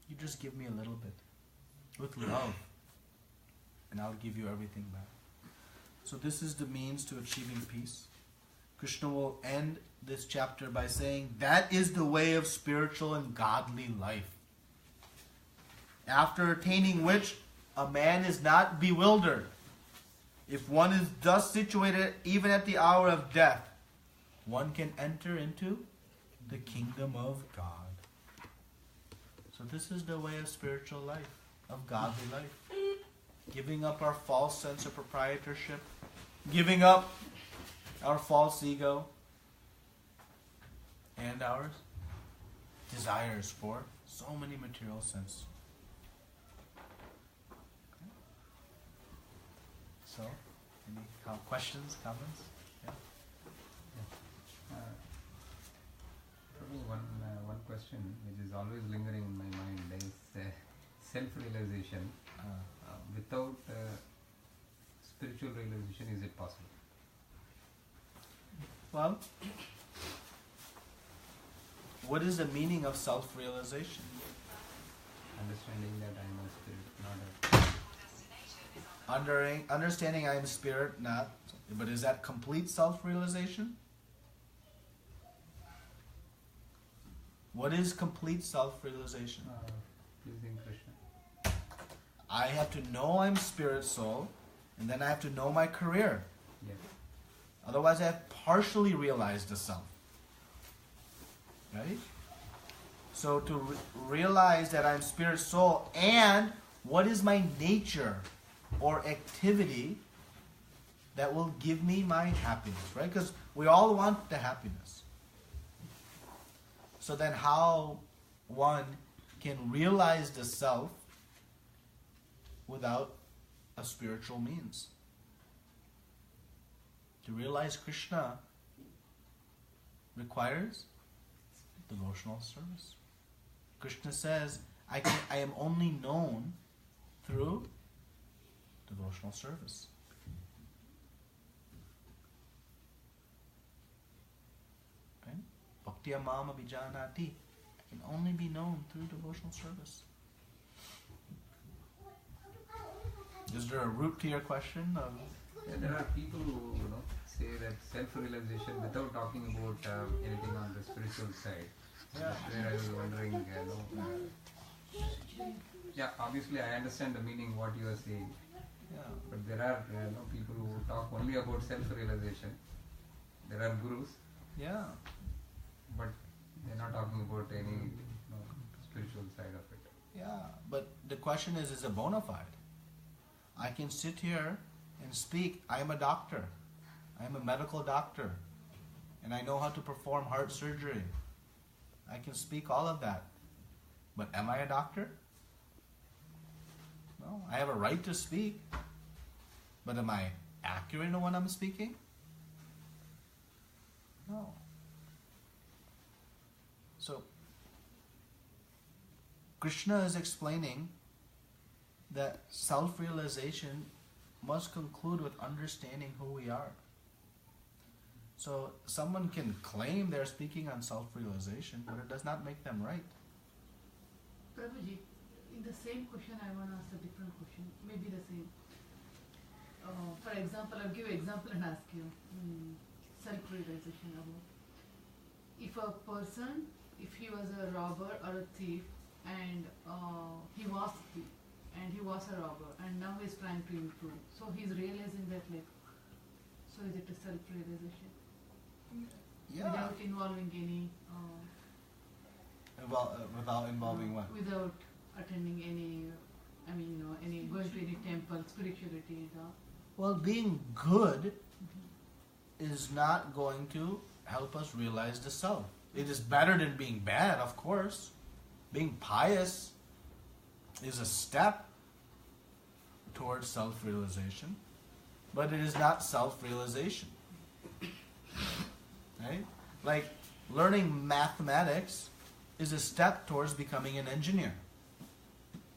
you just give me a little bit with love, and I'll give you everything back. So this is the means to achieving peace. Krishna will end this chapter by saying, that is the way of spiritual and godly life. After attaining which, a man is not bewildered. If one is thus situated, even at the hour of death, one can enter into the kingdom of God. So this is the way of spiritual life, of godly life. Giving up our false sense of proprietorship, giving up our false ego, and our desires for so many material sense. Okay. So, any questions, comments? Yeah. For me, one question which is always lingering in my mind is self-realization. Without spiritual realization, is it possible? Well, what is the meaning of self-realization? Understanding that I am a spirit, not a... Understanding I am spirit, not... But is that complete self-realization? What is complete self-realization? Pleasing Krishna. I have to know I'm spirit soul, and then I have to know my career. Yes. Otherwise I have partially realized the self. Right? So to realize that I'm spirit soul, and what is my nature or activity that will give me my happiness, right? Because we all want the happiness. So then how one can realize the self without a spiritual means? To realize Krishna requires devotional service. Krishna says, I am only known through devotional service. Okay? Bhaktiya mama bijanati. I can only be known through devotional service. Is there a root to your question? Yeah, there are people who say that self-realization without talking about anything on the spiritual side. Yeah. That's where I was wondering, yeah, obviously I understand the meaning what you are saying. Yeah. But there are people who talk only about self-realization. There are gurus. Yeah. But they're not talking about any spiritual side of it. Yeah. But the question is it bona fide? I can sit here and speak. I am a doctor. I am a medical doctor. And I know how to perform heart surgery. I can speak all of that. But am I a doctor? No. I have a right to speak. But am I accurate in what I'm speaking? No. So, Krishna is explaining that self-realization must conclude with understanding who we are. So someone can claim they're speaking on self-realization, but it does not make them right. Prabhuji, in the same question I want to ask a different question, maybe the same. For example, I'll give you an example and ask you self-realization about. If a person, if he was a robber or a thief, and he was a thief, and he was a robber, and now he's trying to improve. So he's realizing that, so is it a self-realization? Yeah. Without involving any... without involving what? Without attending any, going to any temple, spirituality and all. Well, being good is not going to help us realize the self. It is better than being bad, of course. Being pious is a step towards self-realization. but it is not self-realization. Right? Like learning mathematics is a step towards becoming an engineer.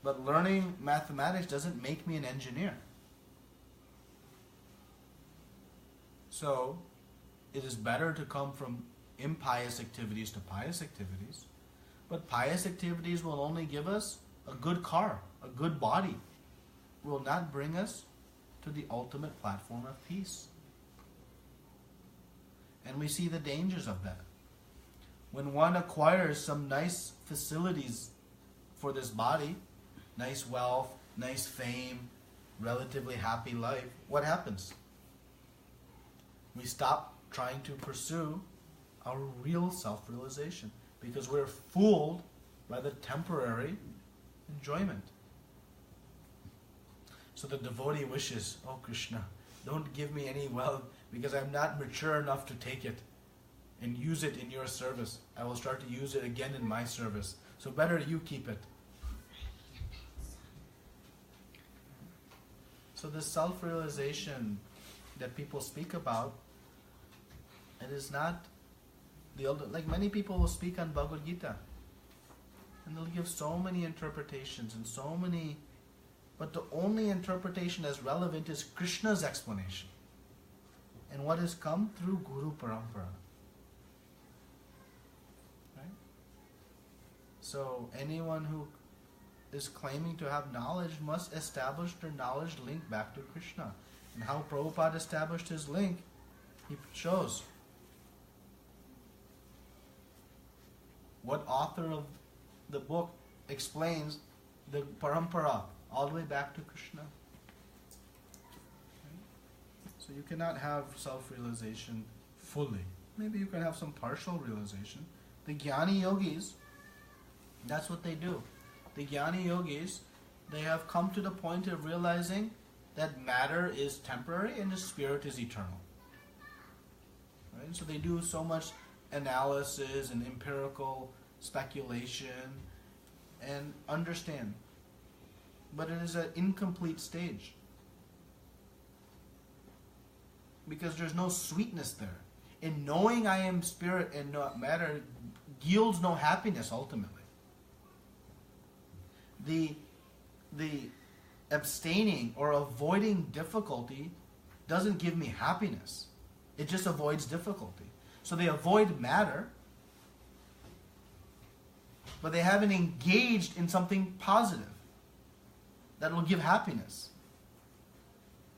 But learning mathematics doesn't make me an engineer. So, it is better to come from impious activities to pious activities. But pious activities will only give us a good car, a good body. Will not bring us to the ultimate platform of peace. And we see the dangers of that. When one acquires some nice facilities for this body, nice wealth, nice fame, relatively happy life, what happens? We stop trying to pursue our real self-realization because we're fooled by the temporary enjoyment. So the devotee wishes, oh Krishna, don't give me any wealth because I'm not mature enough to take it and use it in your service. I will start to use it again in my service. So better you keep it. So this self-realization that people speak about, it is not the old, like many people will speak on Bhagavad Gita and they'll give so many interpretations and so many, but the only interpretation that's relevant is Krishna's explanation and what has come through Guru Parampara. Right? So anyone who is claiming to have knowledge must establish their knowledge link back to Krishna. And how Prabhupada established his link, he shows. What author of the book explains the parampara all the way back to Krishna. So you cannot have self-realization fully. Maybe you can have some partial realization. The Jnani Yogis, that's what they do. The Jnani Yogis, they have come to the point of realizing that matter is temporary and the spirit is eternal. Right? So they do so much analysis and empirical speculation and understand. But it is an incomplete stage. Because there's no sweetness there. In knowing I am spirit and not matter yields no happiness ultimately. The abstaining or avoiding difficulty doesn't give me happiness. It just avoids difficulty. So they avoid matter, but they haven't engaged in something positive that will give happiness.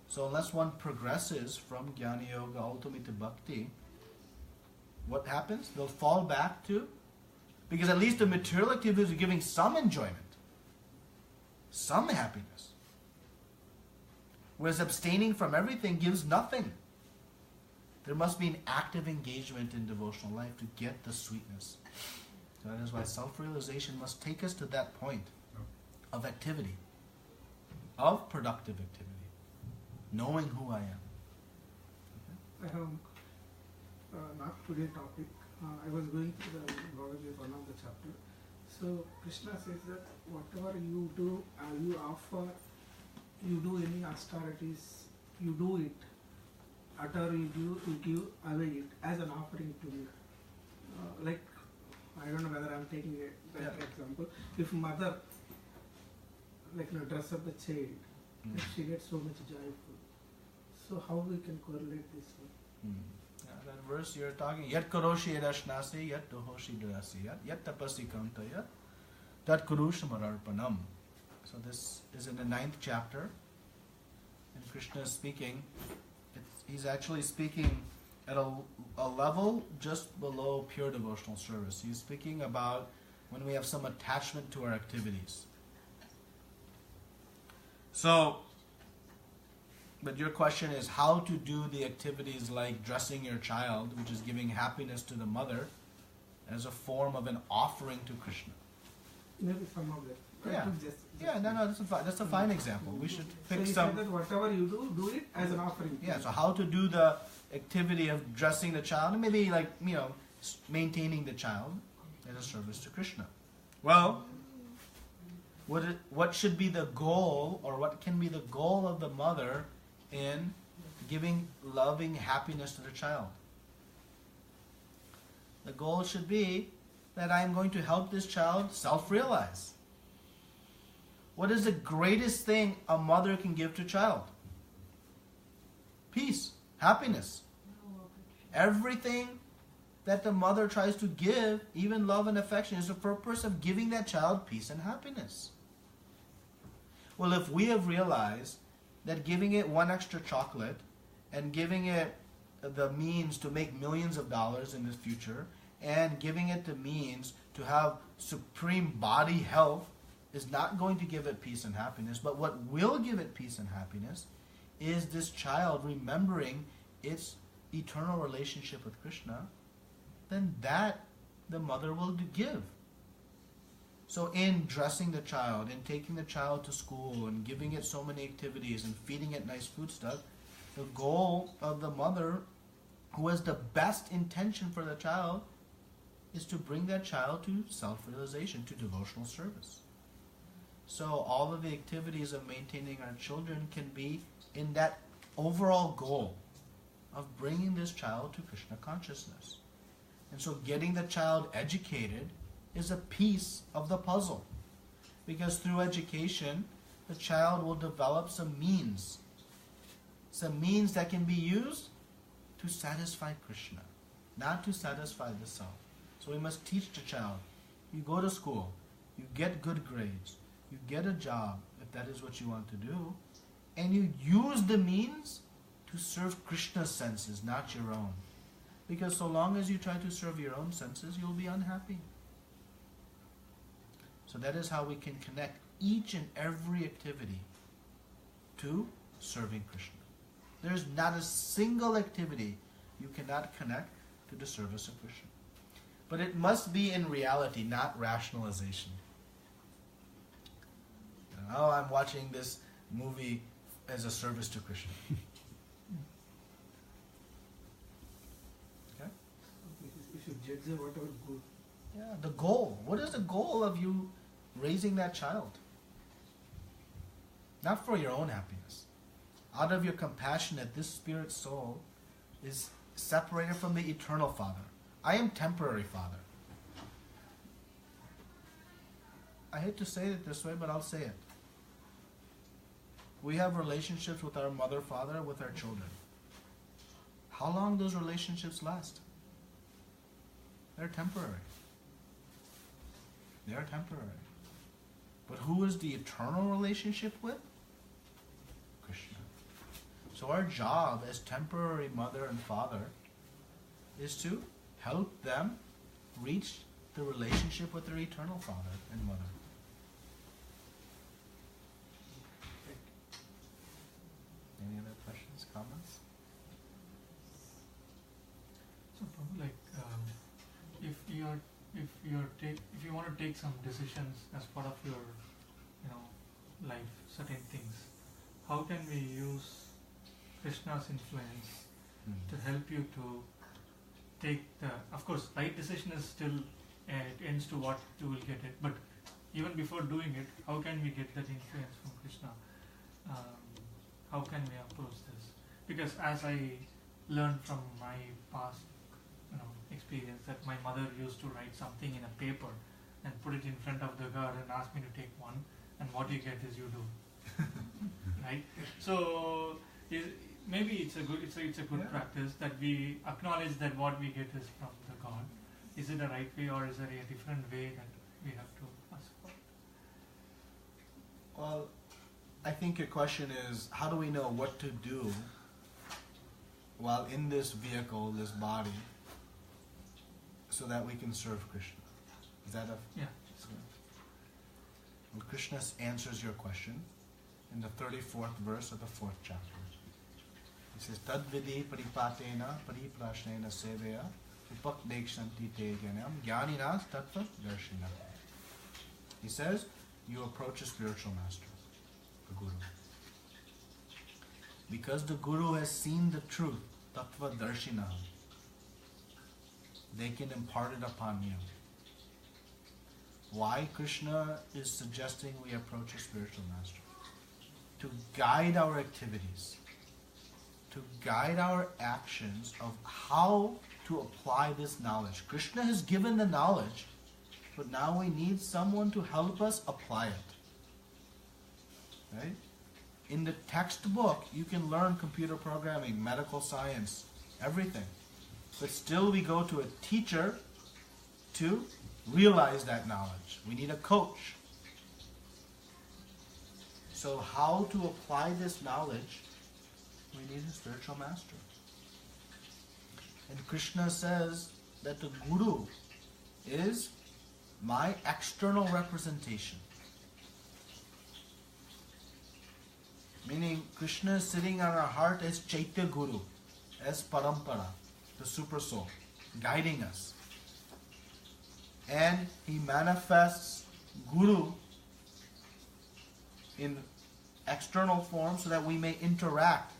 So unless one progresses from Jnana Yoga ultimately to Bhakti, what happens? They'll fall back to, because at least the material activities are giving some enjoyment, some happiness. Whereas abstaining from everything gives nothing. There must be an active engagement in devotional life to get the sweetness. So that is why self-realization must take us to that point of activity, of productive activity, knowing who I am. I have not today topic. I was going through the Bhagavad Gita, one of the chapter. So Krishna says that whatever you do, you offer, you do any austerities, you do it, utter, you give away it as an offering to me. Like, I don't know whether I'm taking a better example. If mother, dress up the child, she gets so much joyful. So how we can correlate this one? That verse you're talking, yat karoshi yadashnasi, yat dohoshi durasi, yat tapasi kantaya, tat kurushamararpanam. So this is in the 9th chapter, and Krishna is speaking. He's actually speaking at a level just below pure devotional service. He's speaking about when we have some attachment to our activities. So, but your question is how to do the activities like dressing your child, which is giving happiness to the mother, as a form of an offering to Krishna. Maybe some of that. That's a fine example. We should pick some. That whatever you do it as an offering. Yeah. So how to do the activity of dressing the child, and maybe maintaining the child as a service to Krishna. Well, what should be the goal, or what can be the goal of the mother in giving loving happiness to the child. The goal should be that I am going to help this child self-realize. What is the greatest thing a mother can give to a child? Peace, happiness. Everything that the mother tries to give, even love and affection, is the purpose of giving that child peace and happiness. Well, if we have realized that giving it one extra chocolate and giving it the means to make millions of dollars in the future and giving it the means to have supreme body health is not going to give it peace and happiness, but what will give it peace and happiness is this child remembering its eternal relationship with Krishna, then that the mother will give. So in dressing the child, in taking the child to school and giving it so many activities and feeding it nice food stuff, the goal of the mother, who has the best intention for the child, is to bring that child to self-realization, to devotional service. So all of the activities of maintaining our children can be in that overall goal of bringing this child to Krishna consciousness. And so getting the child educated is a piece of the puzzle. Because through education, the child will develop some means that can be used to satisfy Krishna, not to satisfy the self. So we must teach the child, you go to school, you get good grades, you get a job, if that is what you want to do, and you use the means to serve Krishna's senses, not your own. Because so long as you try to serve your own senses, you'll be unhappy. So that is how we can connect each and every activity to serving Krishna. There's not a single activity you cannot connect to the service of Krishna. But it must be in reality, not rationalization. Oh, I'm watching this movie as a service to Krishna. Okay? We should judge whatever good. Yeah, the goal. What is the goal of you raising that child? Not for your own happiness. Out of your compassion that this spirit soul is separated from the eternal Father. I am temporary Father. I hate to say it this way, but I'll say it. We have relationships with our mother, father, with our children. How long those relationships last? They're temporary. They are temporary. But who is the eternal relationship with? Krishna. So our job as temporary mother and father is to help them reach the relationship with their eternal father and mother. Any other questions, comments? So, like, if you want to take some decisions as part of your, life, certain things, how can we use Krishna's influence to help you to take the? Of course, right decision is still it ends to what you will get it. But even before doing it, how can we get that influence from Krishna? How can we approach this? Because as I learned from my past experience, that my mother used to write something in a paper and put it in front of the god and ask me to take one, and what you get is you do. Right? So maybe it's a good practice that we acknowledge that what we get is from the god. Is it a right way, or is there a different way that we have to ask for? Well, I think your question is, how do we know what to do while in this vehicle, this body, so that we can serve Krishna? Is that a... Yeah. Well, Krishna answers your question in the 34th verse of the 4th chapter. He says, Tad vidi paripatena pariprashnena seveya upakdekshanti te gyanam gyaninas tattva darshina. He says, you approach a spiritual master, the Guru. Because the Guru has seen the truth, tattva darshina, they can impart it upon you. Why Krishna is suggesting we approach a spiritual master? To guide our activities, to guide our actions of how to apply this knowledge. Krishna has given the knowledge, but now we need someone to help us apply it. Right? In the textbook, you can learn computer programming, medical science, everything. But still we go to a teacher to realize that knowledge. We need a coach. So how to apply this knowledge? We need a spiritual master. And Krishna says that the Guru is my external representation. Meaning Krishna is sitting on our heart as Chaitya Guru, as Parampara, the Super Soul, guiding us. And he manifests Guru in external form so that we may interact.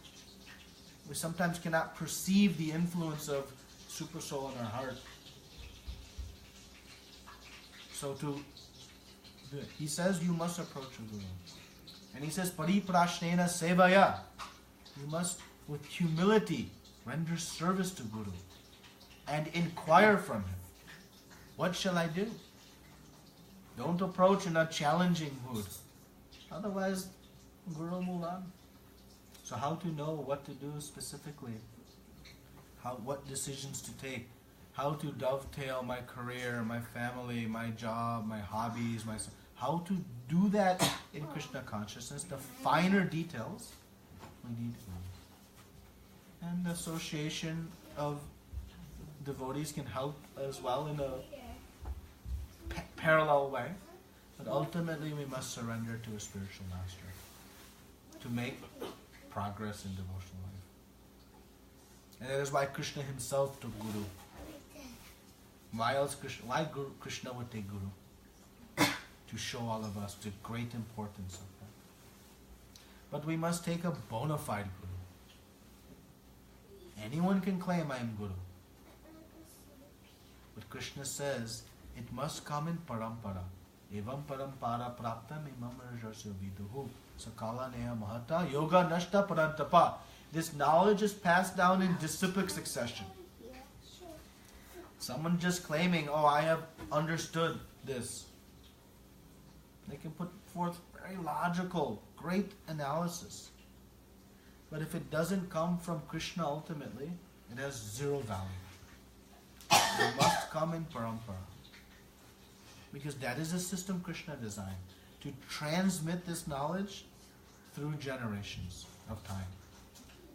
We sometimes cannot perceive the influence of Super Soul in our heart. So he says you must approach a Guru. And he says, Pariprashnena sevaya. You must, with humility, render service to Guru and inquire from him. What shall I do? Don't approach in a challenging mood. Otherwise, Guru will move on. So how to know what to do specifically? What decisions to take? How to dovetail my career, my family, my job, my hobbies, how to do that in Krishna consciousness, the finer details we need to know. And the association of devotees can help as well in a parallel way. But ultimately we must surrender to a spiritual master to make progress in devotional life. And that is why Krishna himself took Guru. Why Krishna would take Guru? To show all of us the great importance of that. But we must take a bona fide Guru. Anyone can claim I am Guru. But Krishna says it must come in parampara. Evam parampara praptam imam rajasya viduhu sakala neha mahata yoga nashta parantapa. This knowledge is passed down in disciplic succession. Someone just claiming, oh, I have understood this. They can put forth very logical, great analysis. But if it doesn't come from Krishna ultimately, it has zero value. It must come in parampara. Because that is the system Krishna designed, to transmit this knowledge through generations of time.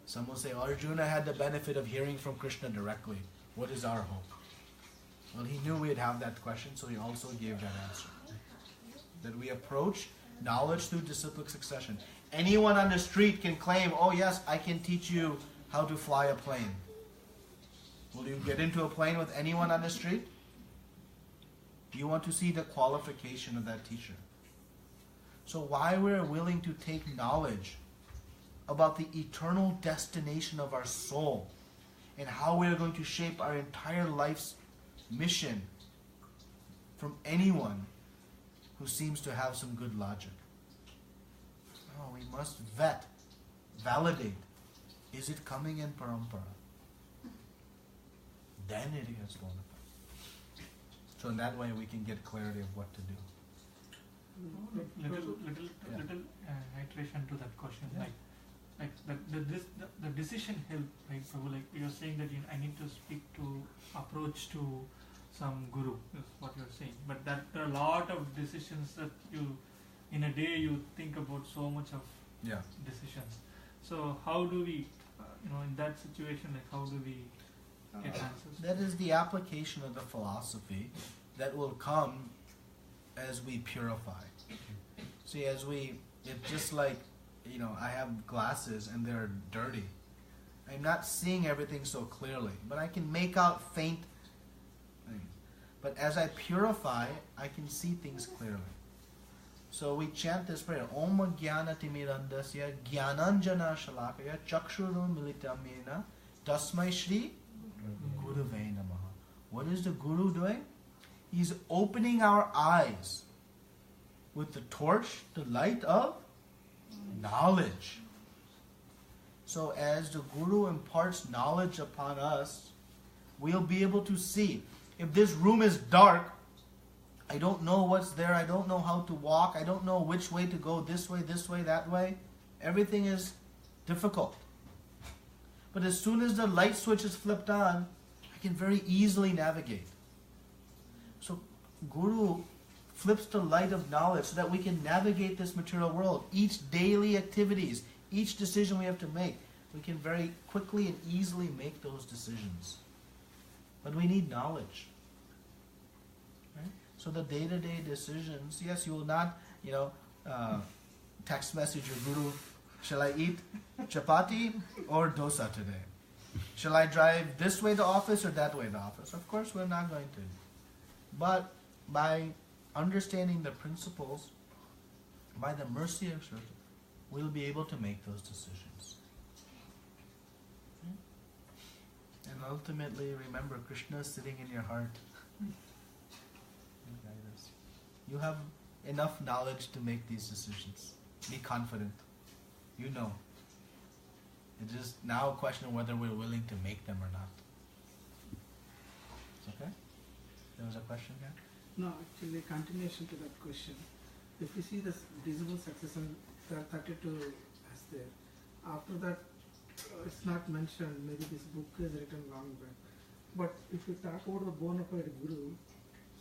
Some will say, Arjuna had the benefit of hearing from Krishna directly. What is our hope? Well, he knew we'd have that question, so he also gave that answer. That we approach knowledge through disciplic succession. Anyone on the street can claim, oh yes, I can teach you how to fly a plane. Will you get into a plane with anyone on the street? You want to see the qualification of that teacher. So why we're willing to take knowledge about the eternal destination of our soul and how we are going to shape our entire life's mission from anyone who seems to have some good logic. No, we must vet, validate. Is it coming in parampara? Then it is bona fide. So in that way we can get clarity of what to do. Little iteration to that question. Yeah. The decision help, right, Prabhu? Like you're saying that I need to speak to, approach to some guru, is what you're saying. But there are a lot of decisions that in a day you think about so much of decisions. So how do we, in that situation, like how do we get answers? That is the application of the philosophy that will come as we purify. See, it's just like, I have glasses and they're dirty. I'm not seeing everything so clearly, but I can make out faint things. But as I purify, I can see things clearly. So we chant this prayer, Om Jnana Timirandasya Jnananjana Shalakaya Chakshurun Militamena Tasmai Shri Gurave Namaha. What is the Guru doing? He's opening our eyes with the torch, the light of knowledge. So as the Guru imparts knowledge upon us, we'll be able to see. If this room is dark, I don't know what's there, I don't know how to walk, I don't know which way to go, this way, that way. Everything is difficult. But as soon as the light switch is flipped on, I can very easily navigate. So Guru flips the light of knowledge so that we can navigate this material world. Each daily activities, each decision we have to make, we can very quickly and easily make those decisions. But we need knowledge. Right? So the day-to-day decisions, yes, you will not, text message your Guru, shall I eat chapati or dosa today? Shall I drive this way to office or that way to office? Of course, we're not going to. But by understanding the principles, by the mercy of Krishna, we'll be able to make those decisions. And ultimately, remember, Krishna is sitting in your heart. You have enough knowledge to make these decisions. Be confident. You know. It's just now a question of whether we're willing to make them or not. It's okay? There was a question here? No, actually, continuation to that question. If you see this visible succession, there are 32 as there. After that, it's not mentioned. Maybe this book is written long back. But if you talk about a bona fide guru,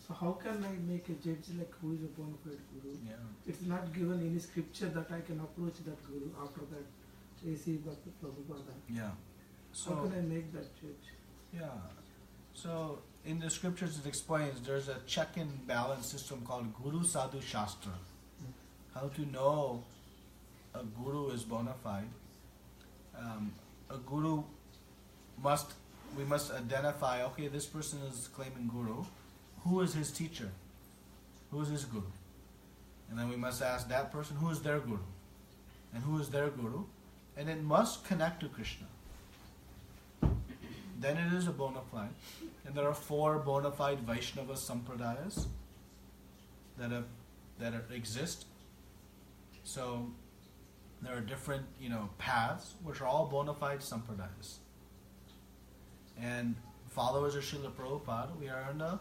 so how can I make a judge like who is a bona fide guru? Yeah. It's not given any scripture that I can approach that guru after that. A.C. Bhakti Prabhupada. Yeah. So, how can I make that judge? Yeah. So in the scriptures it explains there's a check and balance system called Guru Sadhu Shastra. How to know a guru is bona fide. A guru we must identify, okay, this person is claiming guru. Who is his teacher? Who is his guru? And then we must ask that person, who is their guru? And who is their guru? And it must connect to Krishna. Then it is a bona fide. And there are 4 bona fide Vaishnava sampradayas that exist. So there are different, paths which are all bona fide sampradayas. And followers of Srila Prabhupada, we are in the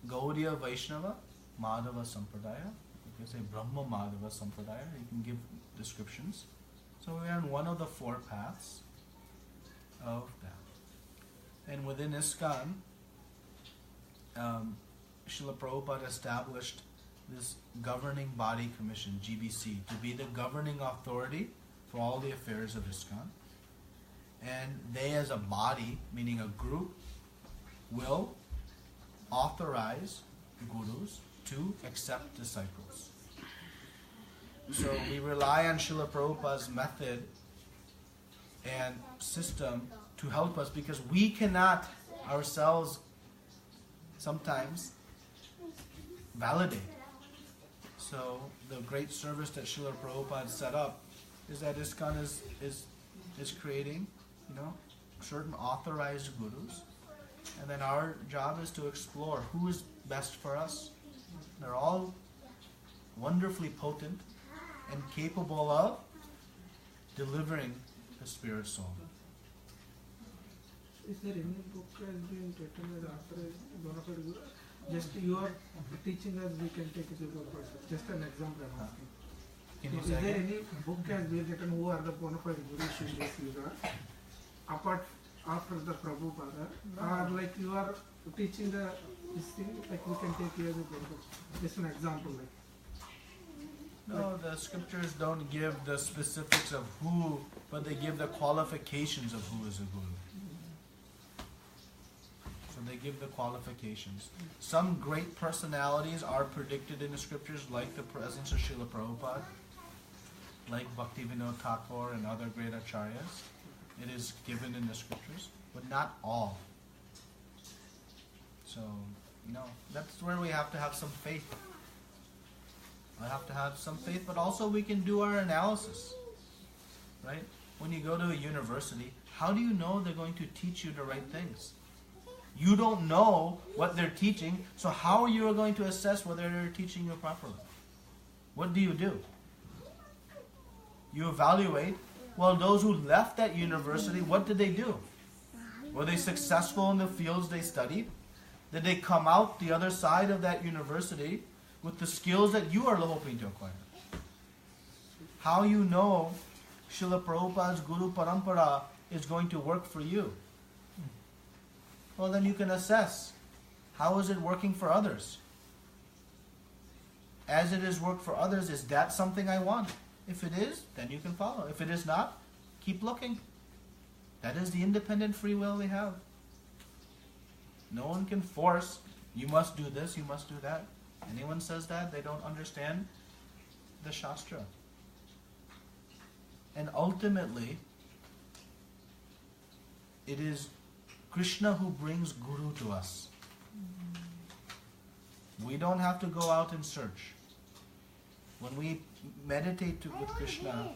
Gaudiya Vaishnava Madhava Sampradaya. You can say Brahma Madhava Sampradaya. You can give descriptions. So we are in one of the 4 paths of that. And within ISKCON, Srila Prabhupada established this governing body commission, GBC, to be the governing authority for all the affairs of ISKCON. And they as a body, meaning a group, will authorize gurus to accept disciples. So we rely on Srila Prabhupada's method and system to help us because we cannot ourselves sometimes validate. So the great service that Srila Prabhupada set up is that ISKCON is creating, certain authorized gurus, and then our job is to explore who is best for us. They're all wonderfully potent and capable of delivering the spirit soul. Is there any book has been written as authorized bona fide guru? Just you are teaching us, we can take it to the person. Just an example I'm asking. Is there any book has been written who are the bona fide gurus in this yuga? Apart after the Prabhupada, or like you are teaching this thing, like we can take here as a bona fide. Just an example, like. No, the scriptures don't give the specifics of who, but they give the qualifications of who is a guru. So they give the qualifications. Some great personalities are predicted in the scriptures, like the presence of Srila Prabhupada, like Bhaktivinoda Thakur and other great acharyas. It is given in the scriptures, but not all. So, that's where we have to have some faith. I have to have some faith, but also we can do our analysis, right? When you go to a university, how do you know they're going to teach you the right things? You don't know what they're teaching, so how are you going to assess whether they're teaching you properly? What do? You evaluate Well, those who left that university, what did they do? Were they successful in the fields they studied? Did they come out the other side of that university with the skills that you are hoping to acquire? How you know Srila Prabhupada's Guru Parampara is going to work for you? Well, then you can assess, how is it working for others? As it is worked for others, is that something I want? If it is, then you can follow. If it is not, keep looking. That is the independent free will we have. No one can force, you must do this, you must do that. Anyone says that, they don't understand the Shastra. And ultimately, it is Krishna who brings Guru to us. We don't have to go out and search. When we meditate with Krishna,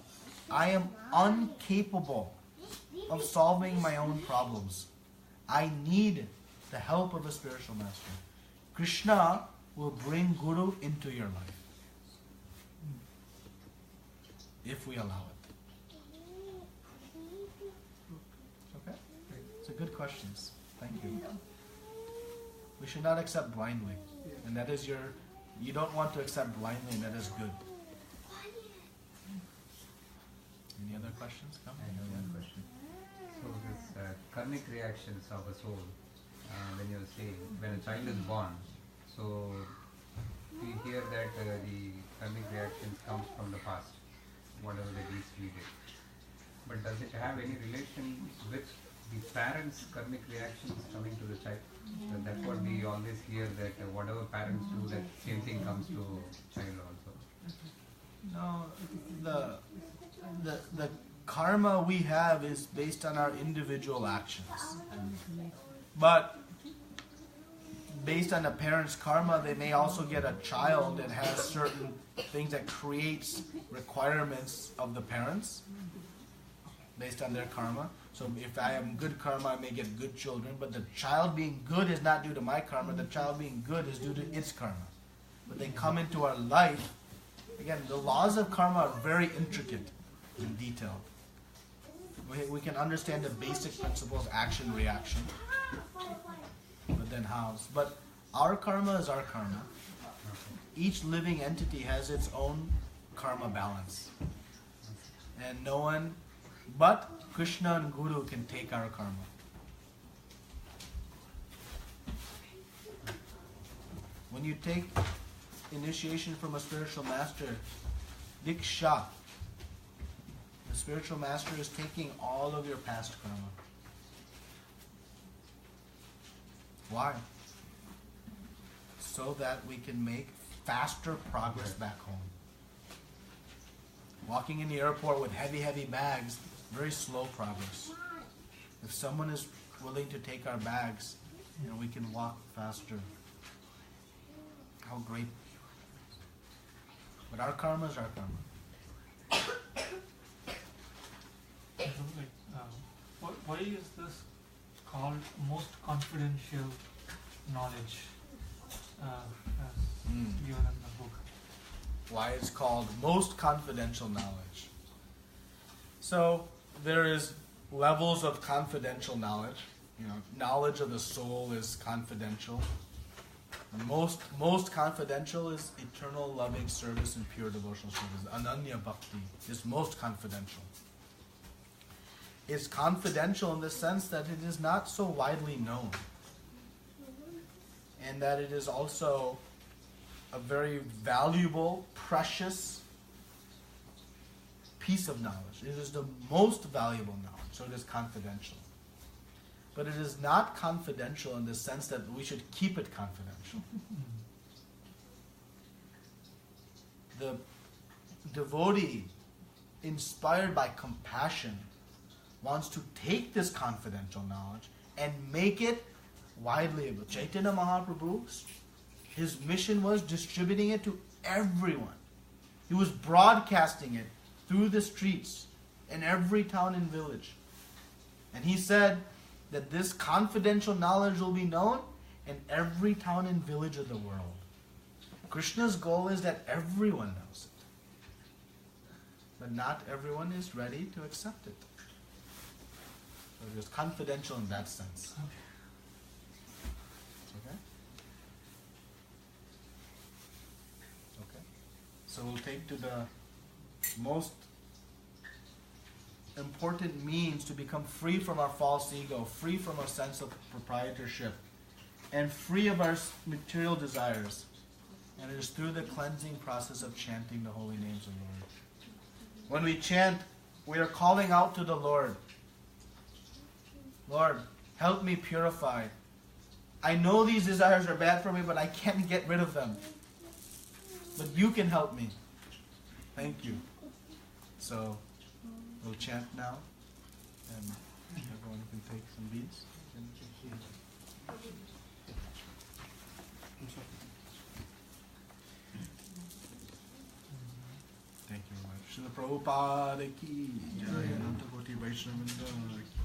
I am incapable of solving my own problems. I need the help of a spiritual master. Krishna will bring Guru into your life, if we allow it. Okay? It's a good questions. Thank you. We should not accept blindly. And that is you don't want to accept blindly, and that is good. Any other questions? Come. I have one question. So this karmic reactions of a soul, when you say, when a child is born, so we hear that the karmic reactions comes from the past, whatever the deeds we did. But does it have any relation with the parents' karmic reactions coming to the child? That's what we always hear, that whatever parents do, that same thing comes to child also. No, the karma we have is based on our individual actions. But based on a parent's karma, they may also get a child that has certain things that creates requirements of the parents based on their karma. So if I have good karma, I may get good children, but the child being good is not due to my karma. The child being good is due to its karma. But they come into our life. Again, the laws of karma are very intricate and detailed. We can understand the basic principles, action, reaction, but then hows. But our karma is our karma. Each living entity has its own karma balance. And no one but Krishna and Guru can take our karma. When you take initiation from a spiritual master, Diksha, the spiritual master is taking all of your past karma. Why? So that we can make faster progress back home. Walking in the airport with heavy bags, very slow progress. If someone is willing to take our bags, we can walk faster. How great. But our karma is our karma. Why is this called most confidential knowledge as given in the book? Why it's called most confidential knowledge. So there is levels of confidential knowledge. Knowledge of the soul is confidential. And most confidential is eternal loving service and pure devotional service. Ananya bhakti is most confidential. It's confidential in the sense that it is not so widely known. And that it is also a very valuable, precious piece of knowledge. It is the most valuable knowledge, so it is confidential. But it is not confidential in the sense that we should keep it confidential. The devotee, inspired by compassion, wants to take this confidential knowledge and make it widely available. Chaitanya Mahaprabhu, his mission was distributing it to everyone. He was broadcasting it through the streets in every town and village. And he said that this confidential knowledge will be known in every town and village of the world. Krishna's goal is that everyone knows but not everyone is ready to accept it. So it's confidential in that sense. Okay? Okay. So we'll take to the most important means to become free from our false ego, free from our sense of proprietorship, and free of our material desires. And it is through the cleansing process of chanting the holy names of the Lord. When we chant, we are calling out to the Lord. Lord, help me purify. I know these desires are bad for me, but I can't get rid of them. But you can help me. Thank you. So, we'll chant now, and everyone can take some beads. Thank you very much. Srila Prabhupada ki jai, Ananta Koti Vaishnava Vrinda ki